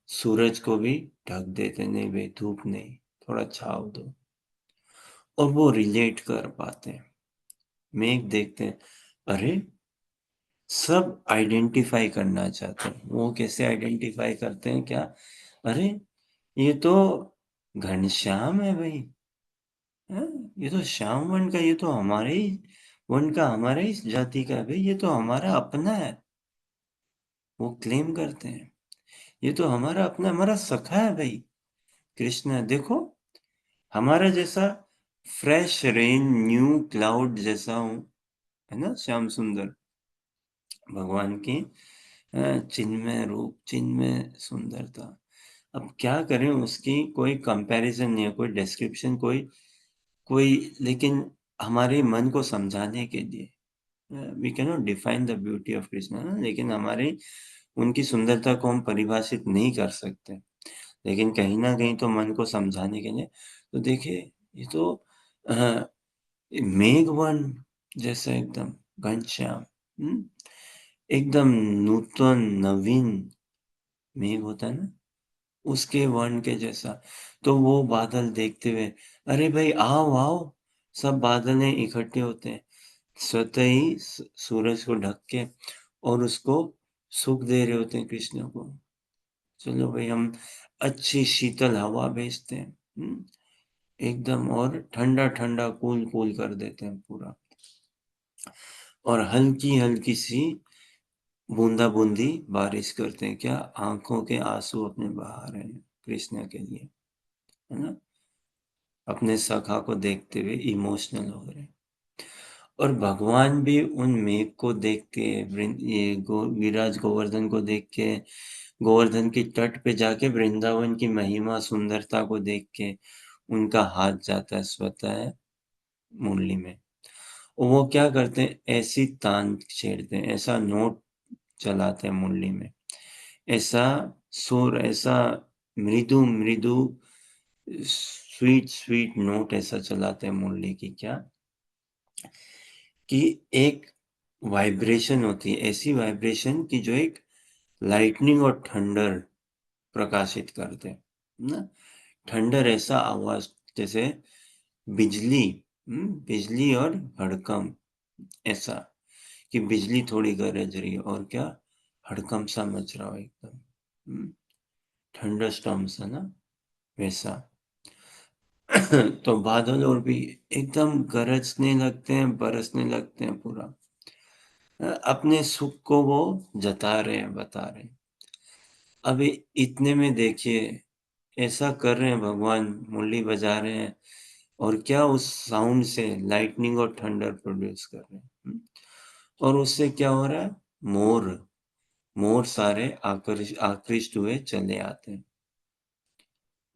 सूरज को भी ढक देते, नहीं भाई धूप नहीं, थोड़ा छाव दो। और वो रिलेट कर पाते हैं, मेघ देखते हैं, अरे सब आइडेंटिफाई करना चाहते हैं। वो कैसे आइडेंटिफाई करते हैं, क्या? अरे ये तो घनश्याम है भाई, हैं? ये तो श्याम वन का, ये तो हमारे ही वन का, हमारे ही जाति का है भाई, ये तो हमारा अपना है। वो क्लेम करते हैं, ये तो हमारा अपना, हमारा सखा है भाई। कृष्ण देखो, हमारा जैसा फ्रेश रेन न्यू क्लाउड जैसा हूँ, है ना श्याम सुंदर भगवान की चिन्मय रूप, चिन्मय सुंदरता। अब क्या करें, उसकी कोई कंपैरिजन नहीं है, कोई डिस्क्रिप्शन, कोई कोई लेकिन हमारे मन को समझाने के लिए we can not define the beauty of Krishna, लेकिन हमारी उनकी सुंदरता को हम परिभाषित नहीं कर सकते, लेकिन कहीं ना कहीं तो मन को समझाने के लिए। तो देखिए ये तो अ, मेघवन जैसा एकदम घनश्याम, हम्म, एकदम नूतन नवीन मेघ होता है ना, उसके वर्ण के जैसा। तो वो बादल देखते हुए, अरे भाई आओ आओ, सब बादलें इकट्ठे होते हैं, स्वतः ही सूरज को ढक के, और उसको सुख दे रहे होते हैं कृष्ण को। चलो भाई हम अच्छी शीतल हवा भेजते हैं, एकदम, और ठंडा ठंडा कूल कूल कर देते हैं पूरा। और हल्की हल्की सी बूंदा बूंदी बारिश करते हैं, क्या आंखों के आंसू अपने बहा रहे हैं कृष्णा के लिए, है ना, अपने सखा को देखते हुए इमोशनल हो रहे हैं। और भगवान भी उन मेघ को देख के, विराज गोवर्धन को देख के, गोवर्धन की तट पे जाके वृंदावन की महिमा सुंदरता को देख के उनका हाथ जाता है स्वतः मुरली में। वो क्या करते हैं, ऐसी तान छेड़ते हैं, ऐसा नोट चलाते हैं मुरली में, ऐसा सुर, ऐसा मृदु मृदु स्वीट स्वीट नोट ऐसा चलाते हैं मुरली की, क्या कि एक वाइब्रेशन होती है, ऐसी वाइब्रेशन कि जो एक लाइटनिंग और थंडर प्रकाशित करते हैं ना। थंडर ऐसा आवाज जैसे बिजली, बिजली और हड़कंप, ऐसा कि बिजली थोड़ी गरज रही है और क्या हड़कंप सा मच रहा हो एकदम, थंडर स्टॉर्म सा ना, वैसा। तो बादल और भी एकदम गरजने लगते हैं, बरसने लगते हैं पूरा। अपने सुख को वो जता रहे हैं, बता रहे हैं। अभी इतने में देखिए, ऐसा कर रहे हैं भगवान, मुरली बजा रहे हैं, और क्या उस साउंड से लाइटनिंग और थंडर प्रोड्यूस कर रहे हैं। और उससे क्या हो रहा है, मोर, मोर सारे आकृष्ट हुए चले आते हैं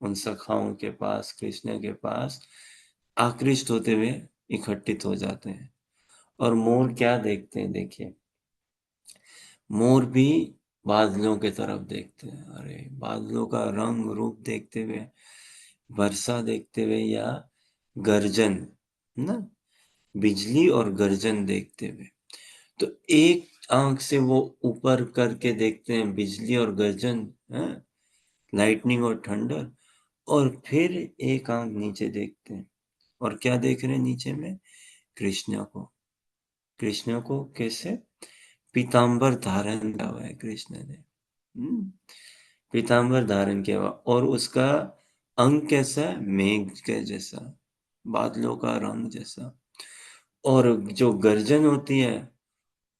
उन सखाओं के पास, कृष्ण के पास आकृष्ट होते हुए इकट्ठित हो जाते हैं। और मोर क्या देखते हैं, देखिए, मोर भी बादलों के तरफ देखते हैं, अरे बादलों का रंग रूप देखते हुए, वर्षा देखते हुए, या गर्जन ना, बिजली और गर्जन देखते हुए। तो एक आंख से वो ऊपर करके देखते हैं बिजली और गर्जन, है, लाइटनिंग और थंडर, और फिर एक आंख नीचे देखते हैं, और क्या देख रहे हैं नीचे में, कृष्ण को। कृष्ण को कैसे, पीतांबर धारण किया हुआ है कृष्ण ने, पीतांबर धारण किया हुआ, और उसका अंग कैसा है, मेघ के जैसा, बादलों का रंग जैसा। और जो गर्जन होती है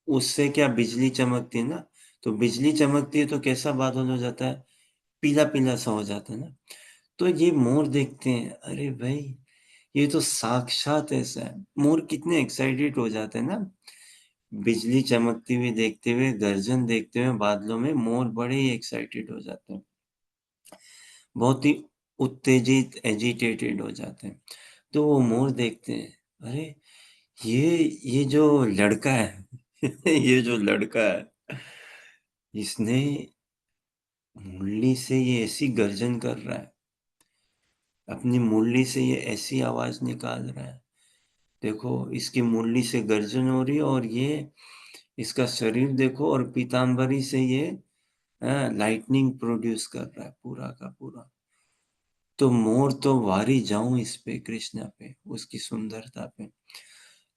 उससे क्या बिजली चमकती है ना, तो बिजली चमकती है तो कैसा बादल हो जाता है, पीला पीला सा हो जाता है ना। तो ये मोर देखते हैं, अरे भाई ये तो साक्षात ऐसा है, मोर कितने एक्साइटेड हो जाते हैं ना, बिजली चमकती हुई देखते हुए, गर्जन देखते हुए बादलों में, मोर बड़े ही एक्साइटेड हो जाते हैं, बहुत ही उत्तेजित, एजिटेटेड हो जाते हैं। तो वो मोर देखते हैं, अरे ये जो लड़का है ये जो लड़का है, इसने मुरली से ये ऐसी गर्जन कर रहा है, अपनी मुरली से ये ऐसी आवाज निकाल रहा है, देखो इसकी मुरली से गर्जन हो रही है, और ये इसका शरीर देखो, और पीतांबरी से ये लाइटनिंग प्रोड्यूस कर रहा है पूरा का पूरा। तो मोर तो वारी जाऊं इस पे, कृष्णा पे, उसकी सुंदरता पे।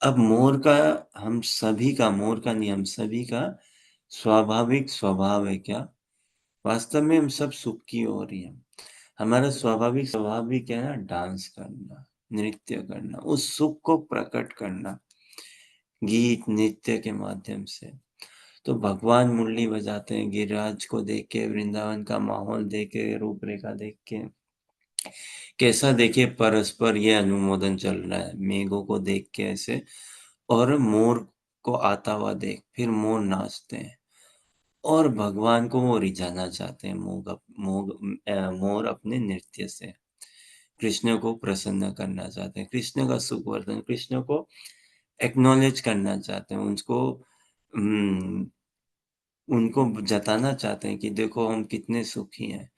अब मोर का, हम सभी का, मोर का नहीं, हम सभी का स्वाभाविक स्वभाव है क्या, वास्तव में हम सब सुख की ओर ही हैं। हमारा स्वाभाविक स्वभाव भी क्या है ना, डांस करना, नृत्य करना, उस सुख को प्रकट करना गीत नृत्य के माध्यम से। तो भगवान मुरली बजाते हैं, गिरिराज को देख के, वृंदावन का माहौल देख के, रूपरेखा देख के, कैसा देखिए परस्पर ये अनुमोदन चल रहा है, मेघों को देख के ऐसे, और मोर को आता हुआ देख, फिर मोर नाचते हैं, और भगवान को वो रिझाना चाहते हैं, मोर अपने नृत्य से कृष्ण को प्रसन्न करना चाहते हैं, कृष्ण का सुखवर्धन, कृष्ण को एक्नॉलेज करना चाहते हैं, उनको जताना चाहते हैं कि देखो हम कितने सुखी हैं,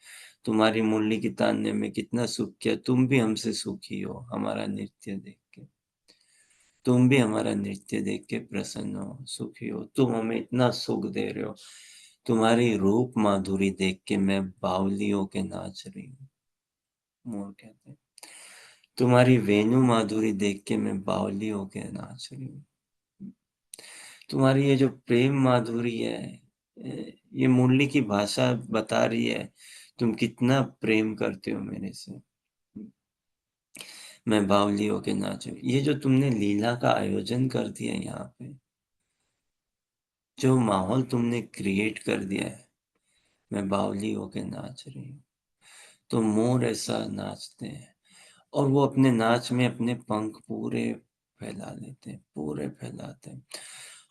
तुम्हारी मुरली की तान में कितना सुख किया, तुम भी हमसे सुखी हो हमारा नृत्य देख के, तुम भी हमारा नृत्य देख के प्रसन्न हो, सुखी हो, तुम हमें इतना सुख दे रहे हो, तुम्हारी रूप माधुरी देख के मैं बावली होके नाच रही हूँ, मोर कहते हैं, तुम्हारी वेणु माधुरी देख के मैं बावली होके नाच रही हूँ, तुम्हारी ये जो प्रेम माधुरी है, ये मुरली की भाषा बता रही है तुम कितना प्रेम करते हो मेरे से। मैं बावली होके नाचूं। ये जो तुमने लीला का आयोजन कर दिया यहाँ पे, जो माहौल तुमने क्रिएट कर दिया है, मैं बावली होके नाच रही हूँ, तो मोर ऐसा नाचते हैं और वो अपने नाच में अपने पंख पूरे फैला लेते हैं, पूरे फैलाते हैं।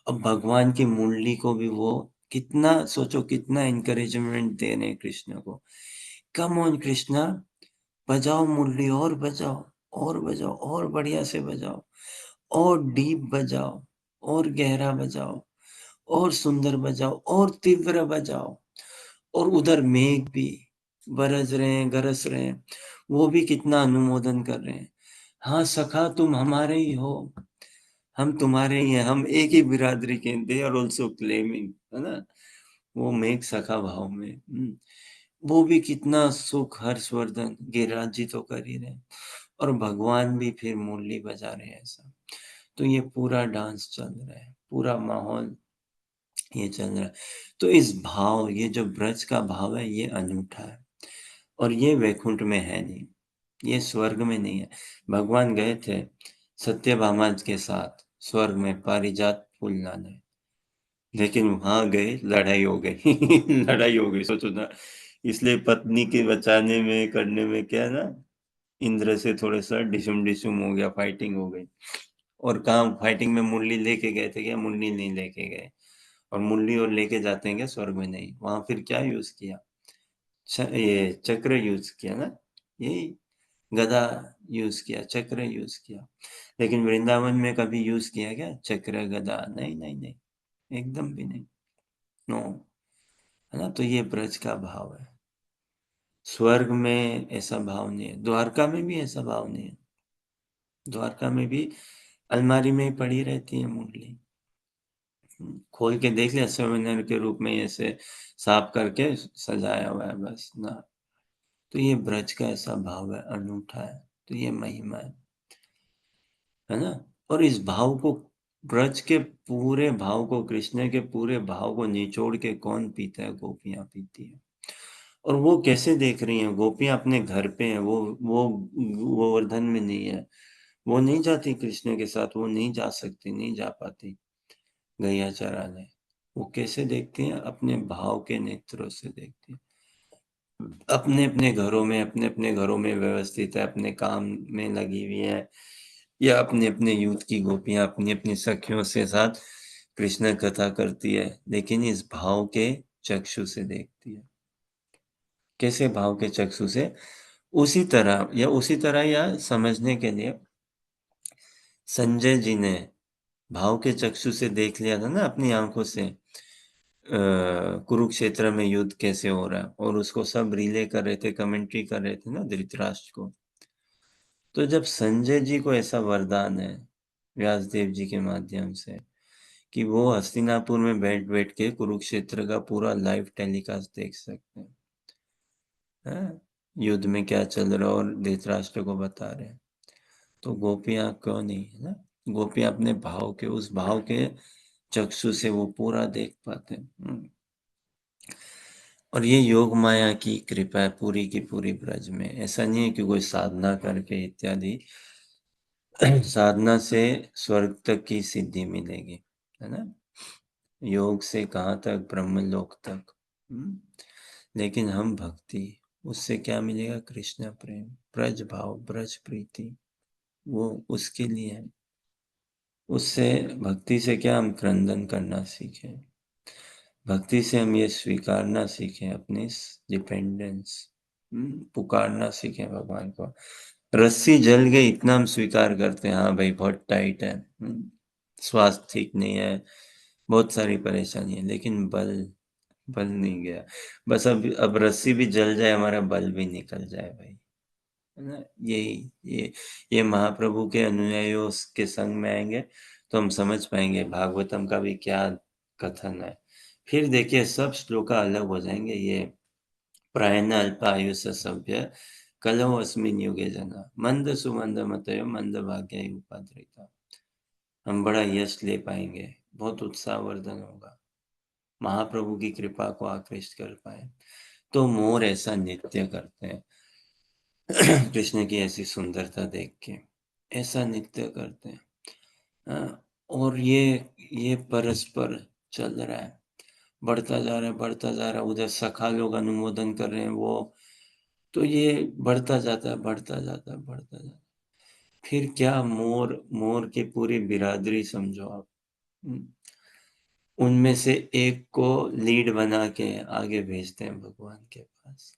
अब भगवान की मुरली को भी वो कितना, सोचो कितना इंकरेजमेंट दे रहे हैं कृष्ण को। कम ऑन कृष्णा, बजाओ मुरली, और बजाओ, और बजाओ, और बढ़िया से बजाओ, और डीप बजाओ, और गहरा बजाओ, और सुंदर बजाओ, और तीव्र बजाओ। और उधर मेघ भी बरस रहे हैं, गरज रहे हैं, वो भी कितना अनुमोदन कर रहे हैं। हाँ सखा, तुम हमारे ही हो, हम तुम्हारे ही हैं, हम एक ही बिरादरी के, दे आर ऑल्सो क्लेमिंग, है ना। वो मेघ सखा भाव में, वो भी कितना सुख हर्षवर्धन गिरिराज जी तो कर ही रहे हैं, और भगवान भी फिर मुरली बजा रहे हैं ऐसा। तो ये पूरा डांस चल रहा है, पूरा माहौल ये चल रहा है। तो इस भाव, ये जो ब्रज का भाव है, ये अनूठा है, और ये वैकुंठ में है नहीं, ये स्वर्ग में नहीं है। भगवान गए थे सत्यभामा के साथ स्वर्ग में पारिजात फूल लाने, लेकिन वहां गए, लड़ाई हो गई। लड़ाई हो गई, सोचो ना। इसलिए पत्नी के बचाने में, करने में क्या है ना, इंद्र से थोड़ा सा डिसुम डिसुम हो गया, फाइटिंग हो गई। और कहाँ फाइटिंग में मुरली लेके गए थे क्या? मुरली नहीं लेके गए। और मुरली और लेके जाते हैं क्या स्वर्ग में? नहीं। वहां फिर क्या यूज किया? ये चक्र यूज किया ना, यही गदा यूज किया, चक्र यूज किया। लेकिन वृंदावन में कभी यूज किया क्या चक्र गदा? नहीं नहीं नहीं, एकदम भी नहीं। नो, है ना। तो ये ब्रज का भाव है। स्वर्ग में ऐसा भाव नहीं है, द्वारका में भी ऐसा भाव नहीं है। द्वारका में भी अलमारी में ही पड़ी रहती है मुरली, खोल के देख लिया, स्वर्णिम के रूप में ऐसे साफ करके सजाया हुआ है, बस ना। तो ये ब्रज का ऐसा भाव है, अनूठा है। तो ये महिमा है ना। और इस भाव को, ब्रज के पूरे भाव को, कृष्ण के पूरे भाव को निचोड़ के कौन पीता है? गोपियां पीती है। और वो कैसे देख रही हैं? गोपियां अपने घर पे हैं, वो गोवर्धन में नहीं है, वो नहीं जाती कृष्ण के साथ, वो नहीं जा सकती, नहीं जा पाती गैया चराने। वो कैसे देखती हैं? अपने भाव के नेत्रों से देखती हैं। अपने अपने घरों में, अपने अपने घरों में व्यवस्थित है, अपने काम में लगी हुई है, या अपने अपने यूथ की गोपियां अपनी अपनी सखियों से साथ कृष्ण कथा करती है, लेकिन इस भाव के चक्षु से देखती है। कैसे भाव के चक्षु से? उसी तरह या समझने के लिए, संजय जी ने भाव के चक्षु से देख लिया था ना अपनी आंखों से, कुरुक्षेत्र में युद्ध कैसे हो रहा है, और उसको सब रिले कर रहे थे, कमेंट्री कर रहे थे ना धृतराष्ट्र को। तो जब संजय जी को ऐसा वरदान है व्यासदेव जी के माध्यम से, कि वो हस्तिनापुर में बैठ बैठ के कुरुक्षेत्र का पूरा लाइव टेलीकास्ट देख सकते हैं, युद्ध में क्या चल रहा है, और धृतराष्ट्र को बता रहे हैं, तो गोपियां क्यों नहीं, है ना। गोपियां अपने भाव के, उस भाव के चक्षु से वो पूरा देख पाते हैं। और ये योग माया की कृपा है पूरी की पूरी ब्रज में। ऐसा नहीं है कि कोई साधना करके इत्यादि, साधना से स्वर्ग तक की सिद्धि मिलेगी, है ना। योग से कहाँ तक? ब्रह्मलोक तक। लेकिन हम भक्ति, उससे क्या मिलेगा? कृष्ण प्रेम, ब्रज भाव, ब्रज प्रीति, वो उसके लिए है। उससे, भक्ति से क्या हम क्रंदन करना सीखें, भक्ति से हम ये स्वीकारना सीखें अपनी डिपेंडेंस, पुकारना सीखें भगवान को। रस्सी जल गई इतना हम स्वीकार करते हैं, हाँ भाई बहुत टाइट है, स्वास्थ्य ठीक नहीं है, बहुत सारी परेशानी है, लेकिन बल, बल नहीं गया। बस अब रस्सी भी जल जाए, हमारा बल भी निकल जाए भाई, है ना। यही ये महाप्रभु के अनुयायियों के संग में आएंगे तो हम समझ पाएंगे भागवतम का भी क्या कथन है। फिर देखिए सब श्लोका अलग हो जाएंगे। ये प्रायण अल्पायुष सभ्य कलौ अस्मिन् युगे जना मंद सुमंद मतयो मंद भाग्य उपाद्रिता। हम बड़ा यश ले पाएंगे, बहुत उत्साहवर्धन होगा, महाप्रभु की कृपा को आकृष्ट कर पाए। तो मोर ऐसा नृत्य करते हैं। कृष्ण की ऐसी सुंदरता देख के ऐसा नृत्य करते हैं। और ये परस्पर चल रहा है, बढ़ता जा रहा है, बढ़ता जा रहा है। उधर सखा लोग अनुमोदन कर रहे हैं, वो तो ये बढ़ता जाता है, बढ़ता जाता है, बढ़ता जाता है। फिर क्या, मोर मोर की पूरी बिरादरी समझो आप। हम्म, उनमें से एक को लीड बना के आगे भेजते हैं भगवान के पास,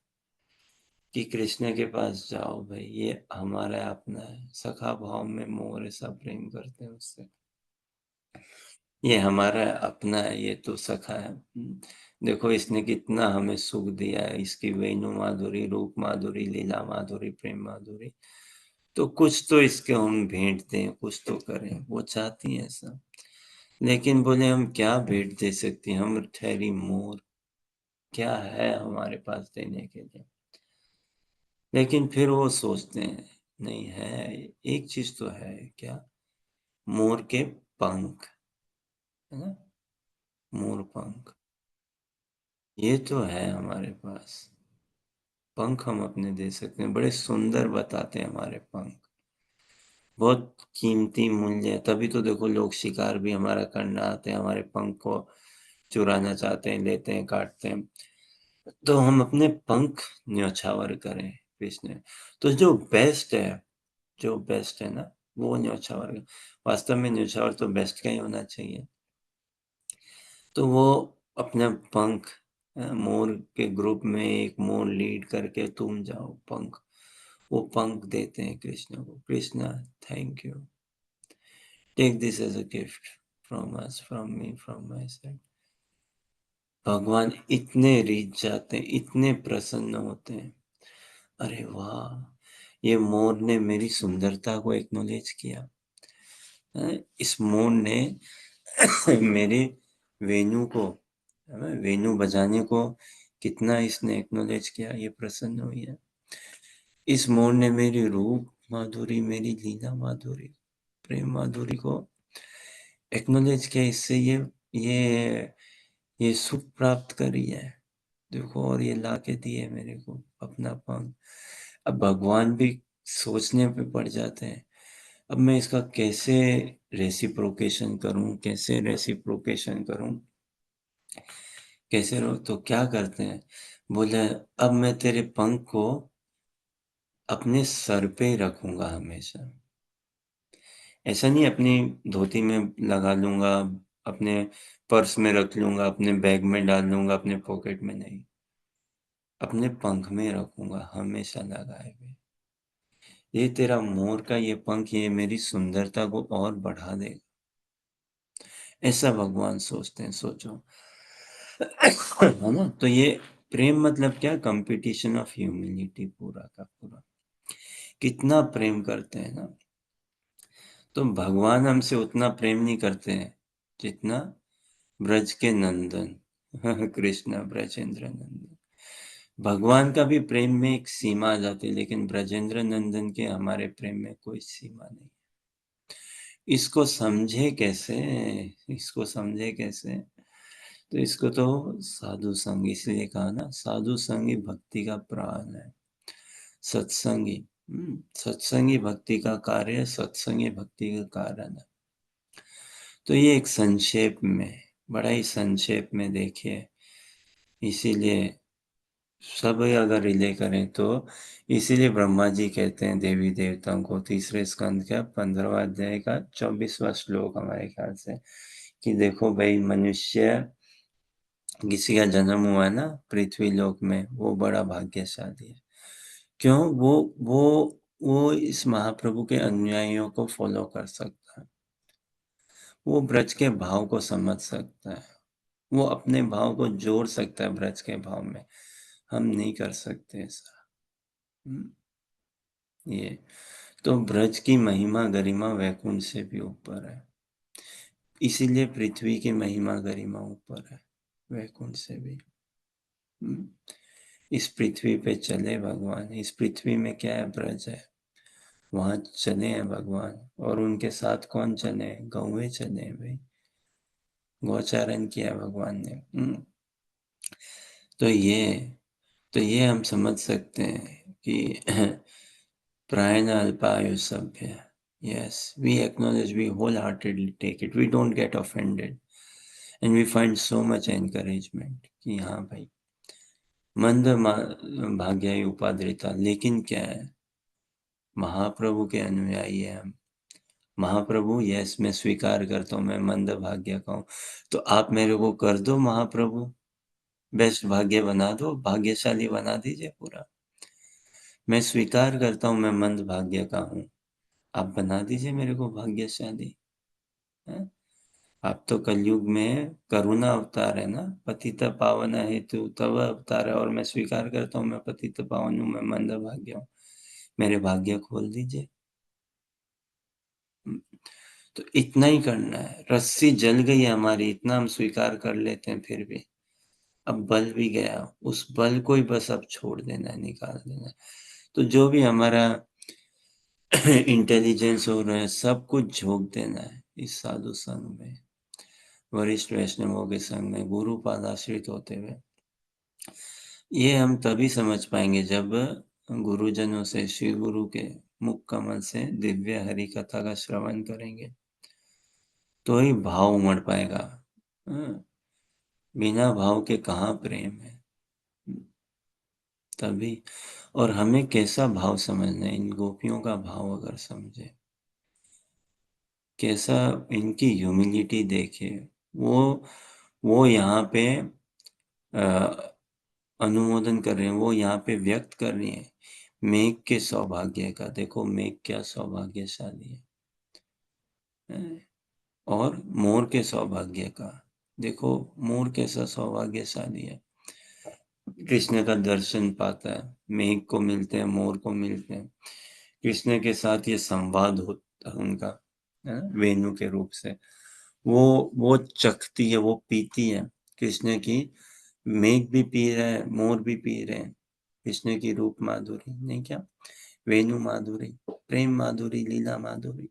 कि कृष्ण के पास जाओ भाई, ये हमारा अपना है। सखा भाव में मोर ऐसा प्रेम करते हैं उससे, ये हमारा अपना है, ये तो सखा है। देखो इसने कितना हमें सुख दिया है, इसकी वेणु माधुरी, रूप माधुरी, लीला माधुरी, प्रेम माधुरी। तो कुछ तो इसके हम भेंट दें, कुछ तो करें, वो चाहती है ऐसा। लेकिन बोले हम क्या भेंट दे सकते हैं, हम ठहरी मोर, क्या है हमारे पास देने के लिए। लेकिन फिर वो सोचते हैं, नहीं है, एक चीज तो है, क्या, मोर के पंख, है ना, मोर पंख, ये तो है हमारे पास। पंख हम अपने दे सकते हैं, बड़े सुंदर बताते हैं हमारे पंख, बहुत कीमती मूल्य है। तभी तो देखो लोग शिकार भी हमारा करना आते हैं, हमारे पंख को चुराना चाहते हैं, लेते हैं, काटते हैं। तो हम अपने पंख न्योछावर करें कृष्ण। तो जो बेस्ट है, जो बेस्ट है ना, वो न्योछावर। वास्तव में न्योछावर तो बेस्ट का ही होना चाहिए। तो वो अपना पंख, मोर के ग्रुप में एक मोर लीड करके तुम जाओ पंख, वो पंख देते हैं कृष्ण को। Krishna, thank you, take this as a gift from us, from me, from my side. भगवान इतने रीझ जाते हैं, इतने प्रसन्न होते हैं। अरे वाह, ये मोर ने मेरी सुंदरता को एक्नॉलेज किया। इस मोर ने मेरे वेन्यू को, वेन्यू बजाने को कितना इसने एक्नॉलेज किया, ये प्रसन्न हुई है। इस मोर ने मेरी रूप माधुरी, मेरी लीला माधुरी, प्रेम माधुरी को एक्नॉलेज किया। इससे ये ये सुख प्राप्त करी है, देखो, और ये ला के दिए मेरे को अपना पंख। अब भगवान भी सोचने पे पड़ जाते हैं, अब मैं इसका कैसे रेसिप्रोकेशन करूं, कैसे रेसिप्रोकेशन करूं, कैसे तो क्या करते हैं, बोले अब मैं तेरे पंख को अपने सर पे रखूंगा हमेशा। ऐसा नहीं अपनी धोती में लगा लूंगा, अपने पर्स में रख लूंगा, अपने बैग में डाल लूंगा, अपने पॉकेट में नहीं, अपने पंख में रखूंगा हमेशा लगाए हुए। ये तेरा मोर का ये पंख, ये मेरी सुंदरता को और बढ़ा देगा, ऐसा भगवान सोचते हैं, सोचो। है ना, तो ये प्रेम मतलब क्या, कंपटीशन ऑफ ह्यूमिलिटी, पूरा का पूरा, कितना प्रेम करते हैं ना। तो भगवान हमसे उतना प्रेम नहीं करते हैं जितना ब्रज के नंदन, कृष्ण ब्रजेंद्र नंदन। भगवान का भी प्रेम में एक सीमा आ जाती है, लेकिन ब्रजेंद्र नंदन के हमारे प्रेम में कोई सीमा नहीं। इसको समझे कैसे, इसको समझे कैसे, तो इसको तो साधु संग, इसलिए कहा ना, साधु संग ही भक्ति का प्राण है। सत्संगी, सत्संगी भक्ति का कार्य है, सत्संगी भक्ति का कारण है। तो ये एक संक्षेप में, बड़ा ही संक्षेप में देखिए, इसीलिए सब अगर रिले करें तो, इसीलिए ब्रह्मा जी कहते हैं देवी देवताओं को, तीसरे स्कंद का 15वां अध्याय का 24वां श्लोक हमारे ख्याल से, कि देखो भाई, मनुष्य किसी का जन्म हुआ ना पृथ्वी लोक में, वो बड़ा भाग्यशाली है। क्यों, वो इस महाप्रभु के अनुयायियों को फॉलो कर सकता है, वो ब्रज के भाव को समझ सकता है, वो अपने भाव को जोड़ सकता है ब्रज के भाव में। हम नहीं कर सकते ऐसा। हम्म, ये तो ब्रज की महिमा गरिमा वैकुंठ से भी ऊपर है, इसीलिए पृथ्वी की महिमा गरिमा ऊपर है वैकुंठ से भी। हम्म, इस पृथ्वी पे चले भगवान, इस पृथ्वी में क्या है, ब्रज है, वहां चले हैं भगवान। और उनके साथ कौन चले हैं, गौवे चले हैं भाई, गौचारण किया भगवान ने। तो ये तो ये हम समझ सकते हैं कि प्रायेण अल्पायु सभ्य। Yes, we acknowledge, we wholeheartedly take it, we don't get offended and we find so much encouragement कि हाँ भाई, मंद भाग्यायु उपाद्रिता, लेकिन क्या है, महाप्रभु के अनुयायी है हम। महाप्रभु, यस मैं स्वीकार करता हूँ मैं मंद भाग्य का हूँ, तो आप मेरे को कर दो महाप्रभु, बेस्ट भाग्य बना दो, भाग्यशाली बना दीजिए पूरा। मैं स्वीकार करता हूँ मैं मंद भाग्य का हूँ, आप बना दीजिए मेरे को भाग्यशाली। हैं? आप तो कलयुग में करुणा अवतार है ना, पतित पावन हेतु तव अवतार है, और मैं स्वीकार करता हूँ मैं पतित पावन हूँ, मैं मंद भाग्य हूँ, मेरे भाग्य खोल दीजिए। तो इतना ही करना है, रस्सी जल गई है हमारी, इतना हम स्वीकार कर लेते हैं, फिर भी अब बल भी गया, उस बल को ही बस अब छोड़ देना है, निकाल देना है। तो जो भी हमारा इंटेलिजेंस हो रहा है, सब कुछ झोंक देना है इस साधु संघ में, वरिष्ठ वैष्णवों के संग में, गुरु पादाश्रित होते हुए। ये हम तभी समझ पाएंगे जब गुरुजनों से, श्री गुरु के मुख कमल से दिव्य हरि कथा का श्रवण करेंगे, तो ही भाव उमड़ पाएगा। हाँ, बिना भाव के कहाँ प्रेम है, तभी। और हमें कैसा भाव समझना है, इन गोपियों का भाव अगर समझे, कैसा इनकी ह्यूमिलिटी देखे, वो यहाँ पे अनुमोदन कर रहे हैं, वो यहाँ पे व्यक्त कर रही हैं मेघ के सौभाग्य का। देखो मेघ क्या सौभाग्यशाली है, और मोर के सौभाग्य का, देखो मोर कैसा सौभाग्यशाली है, कृष्ण का दर्शन पाता है, मेघ को मिलते हैं, मोर को मिलते हैं, कृष्ण के साथ ये संवाद होता है उनका, है ना, वेणु के रूप से। वो चखती है, वो पीती है कृष्ण की, मेघ भी पी रहा है, मोर भी पी रहे हैं कृष्ण की रूप माधुरी, नहीं क्या, वेणु माधुरी, प्रेम माधुरी, लीला माधुरी।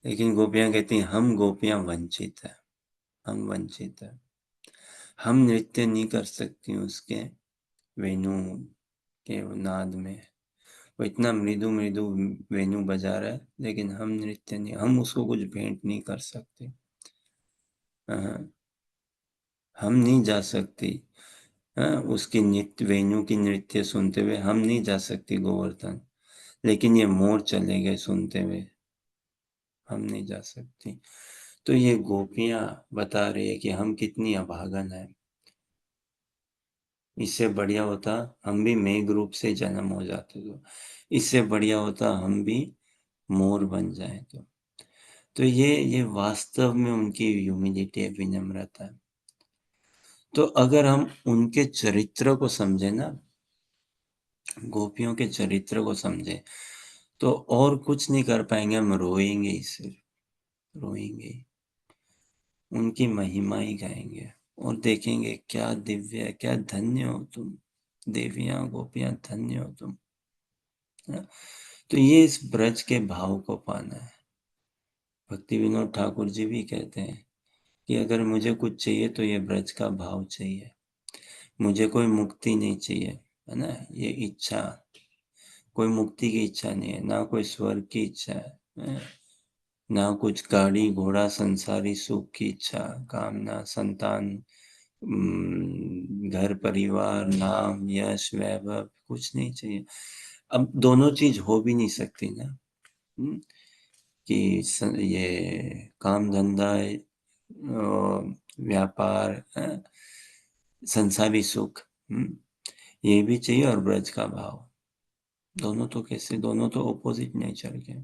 लेकिन गोपियां कहती हैं हम गोपियां वंचित है, हम वंचित है, हम नृत्य नहीं कर सकती उसके वेणु के नाद में। वो इतना मृदु मृदु वेणु बजा रहा है, लेकिन हम नृत्य नहीं, हम उसको कुछ भेंट नहीं कर सकते। हाँ, हम नहीं जा सकती। हाँ, उसकी नृत्य, वेणु की नृत्य सुनते हुए हम नहीं जा सकती गोवर्धन, लेकिन ये मोर चले गए सुनते हुए, हम नहीं जा सकती। तो ये गोपियां बता रही है कि हम कितनी अभागन है। इससे बढ़िया होता हम भी मेघ रूप से जन्म हो जाते, तो इससे बढ़िया होता हम भी मोर बन जाए। तो ये वास्तव में उनकी ह्यूमिलिटी है, विनम्रता है। तो अगर हम उनके चरित्र को समझे ना, गोपियों के चरित्र को समझे, तो और कुछ नहीं कर पाएंगे, हम रोएंगे ही, सिर्फ रोएंगे ही, उनकी महिमा ही गाएंगे और देखेंगे क्या दिव्य है, क्या धन्य हो तुम देवियां, गोपियां, धन्य हो तुम। तो ये इस ब्रज के भाव को पाना है। भक्ति विनोद ठाकुर जी भी कहते हैं कि अगर मुझे कुछ चाहिए तो ये ब्रज का भाव चाहिए, मुझे कोई मुक्ति नहीं चाहिए, है ना, ये इच्छा, कोई मुक्ति की इच्छा नहीं है, ना कोई स्वर्ग की इच्छा है, ना कुछ गाड़ी घोड़ा संसारी सुख की इच्छा, कामना, संतान, घर परिवार, नाम, यश, वैभव, कुछ नहीं चाहिए। अब दोनों चीज हो भी नहीं सकती ना, कि ये काम धंधा, व्यापार, संसारी सुख, ये भी चाहिए, और ब्रज का भाव, दोनों तो कैसे, दोनों तो ऑपोजिट नेचर के।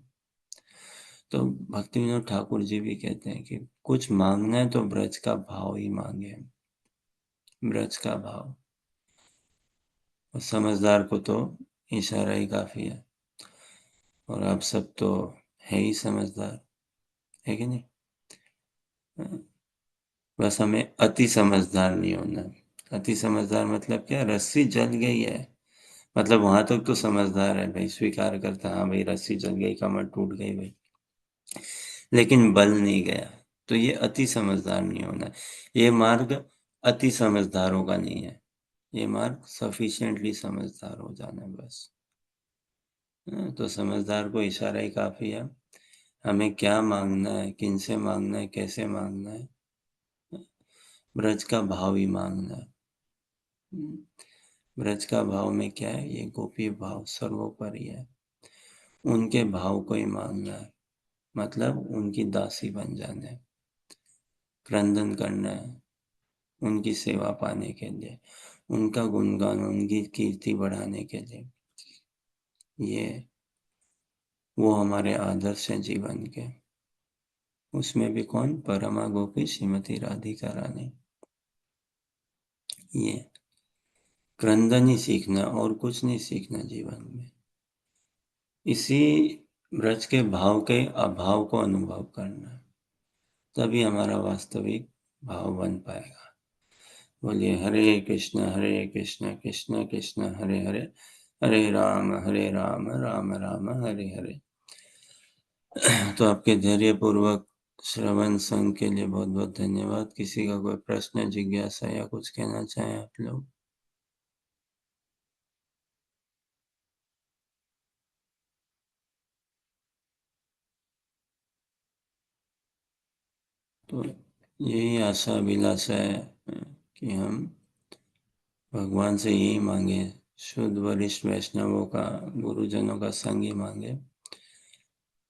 तो भक्ति विनोद ठाकुर जी भी कहते हैं कि कुछ मांगना है तो ब्रज का भाव ही मांगे, ब्रज का भाव। और समझदार को तो इशारा ही काफी है, और आप सब तो है ही समझदार, है कि नहीं। बस हमें अति समझदार नहीं होना। अति समझदार मतलब क्या, रस्सी जल गई है, मतलब वहां तक तो समझदार है भाई, स्वीकार करता हाँ भाई रस्सी जल गई, कमर टूट गई भाई, लेकिन बल नहीं गया, तो ये अति समझदार नहीं होना। ये मार्ग अति समझदारों का नहीं है, ये मार्ग सफिशिएंटली समझदार हो जाना बस। तो समझदार को इशारा ही काफ़ी है। हमें क्या माँगना है, किनसे माँगना है, कैसे माँगना है, ब्रज का भाव ही माँगना है। ब्रज का भाव में क्या है? ये गोपी भाव सर्वोपरि है। उनके भाव को ही माँगना है, मतलब उनकी दासी बन जाना है, क्रंदन करना है, उनकी सेवा पाने के लिए, उनका गुणगान, उनकी कीर्ति बढ़ाने के लिए। ये वो हमारे आदर्श हैं जीवन के। उसमें भी कौन? परमा गोपी श्रीमती राधिका रानी। ये क्रंदन ही सीखना और कुछ नहीं सीखना जीवन में। इसी ब्रज के भाव के अभाव को अनुभव करना, तभी हमारा वास्तविक भाव बन पाएगा। बोलिए हरे कृष्ण कृष्ण कृष्ण हरे हरे, हरे राम राम राम हरे हरे। तो आपके धैर्यपूर्वक श्रवण संग के लिए बहुत बहुत धन्यवाद। किसी का कोई प्रश्न, जिज्ञासा या कुछ कहना चाहें आप लोग? तो यही आशा अभिलाषा है कि हम भगवान से यही मांगे, शुद्ध वरिष्ठ वैष्णवों का, गुरुजनों का संग ही मांगे।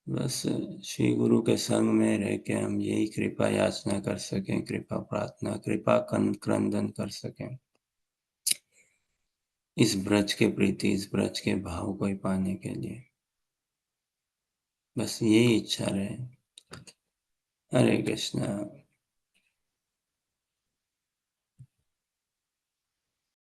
बस श्री गुरु के संग में रह के हम यही कृपा याचना कर सकें, कृपा प्रार्थना, कृपा क्रंदन कर सकें, इस ब्रज के प्रीति, इस ब्रज के भाव को ही पाने के लिए। बस यही इच्छा रहे। हरे कृष्णा।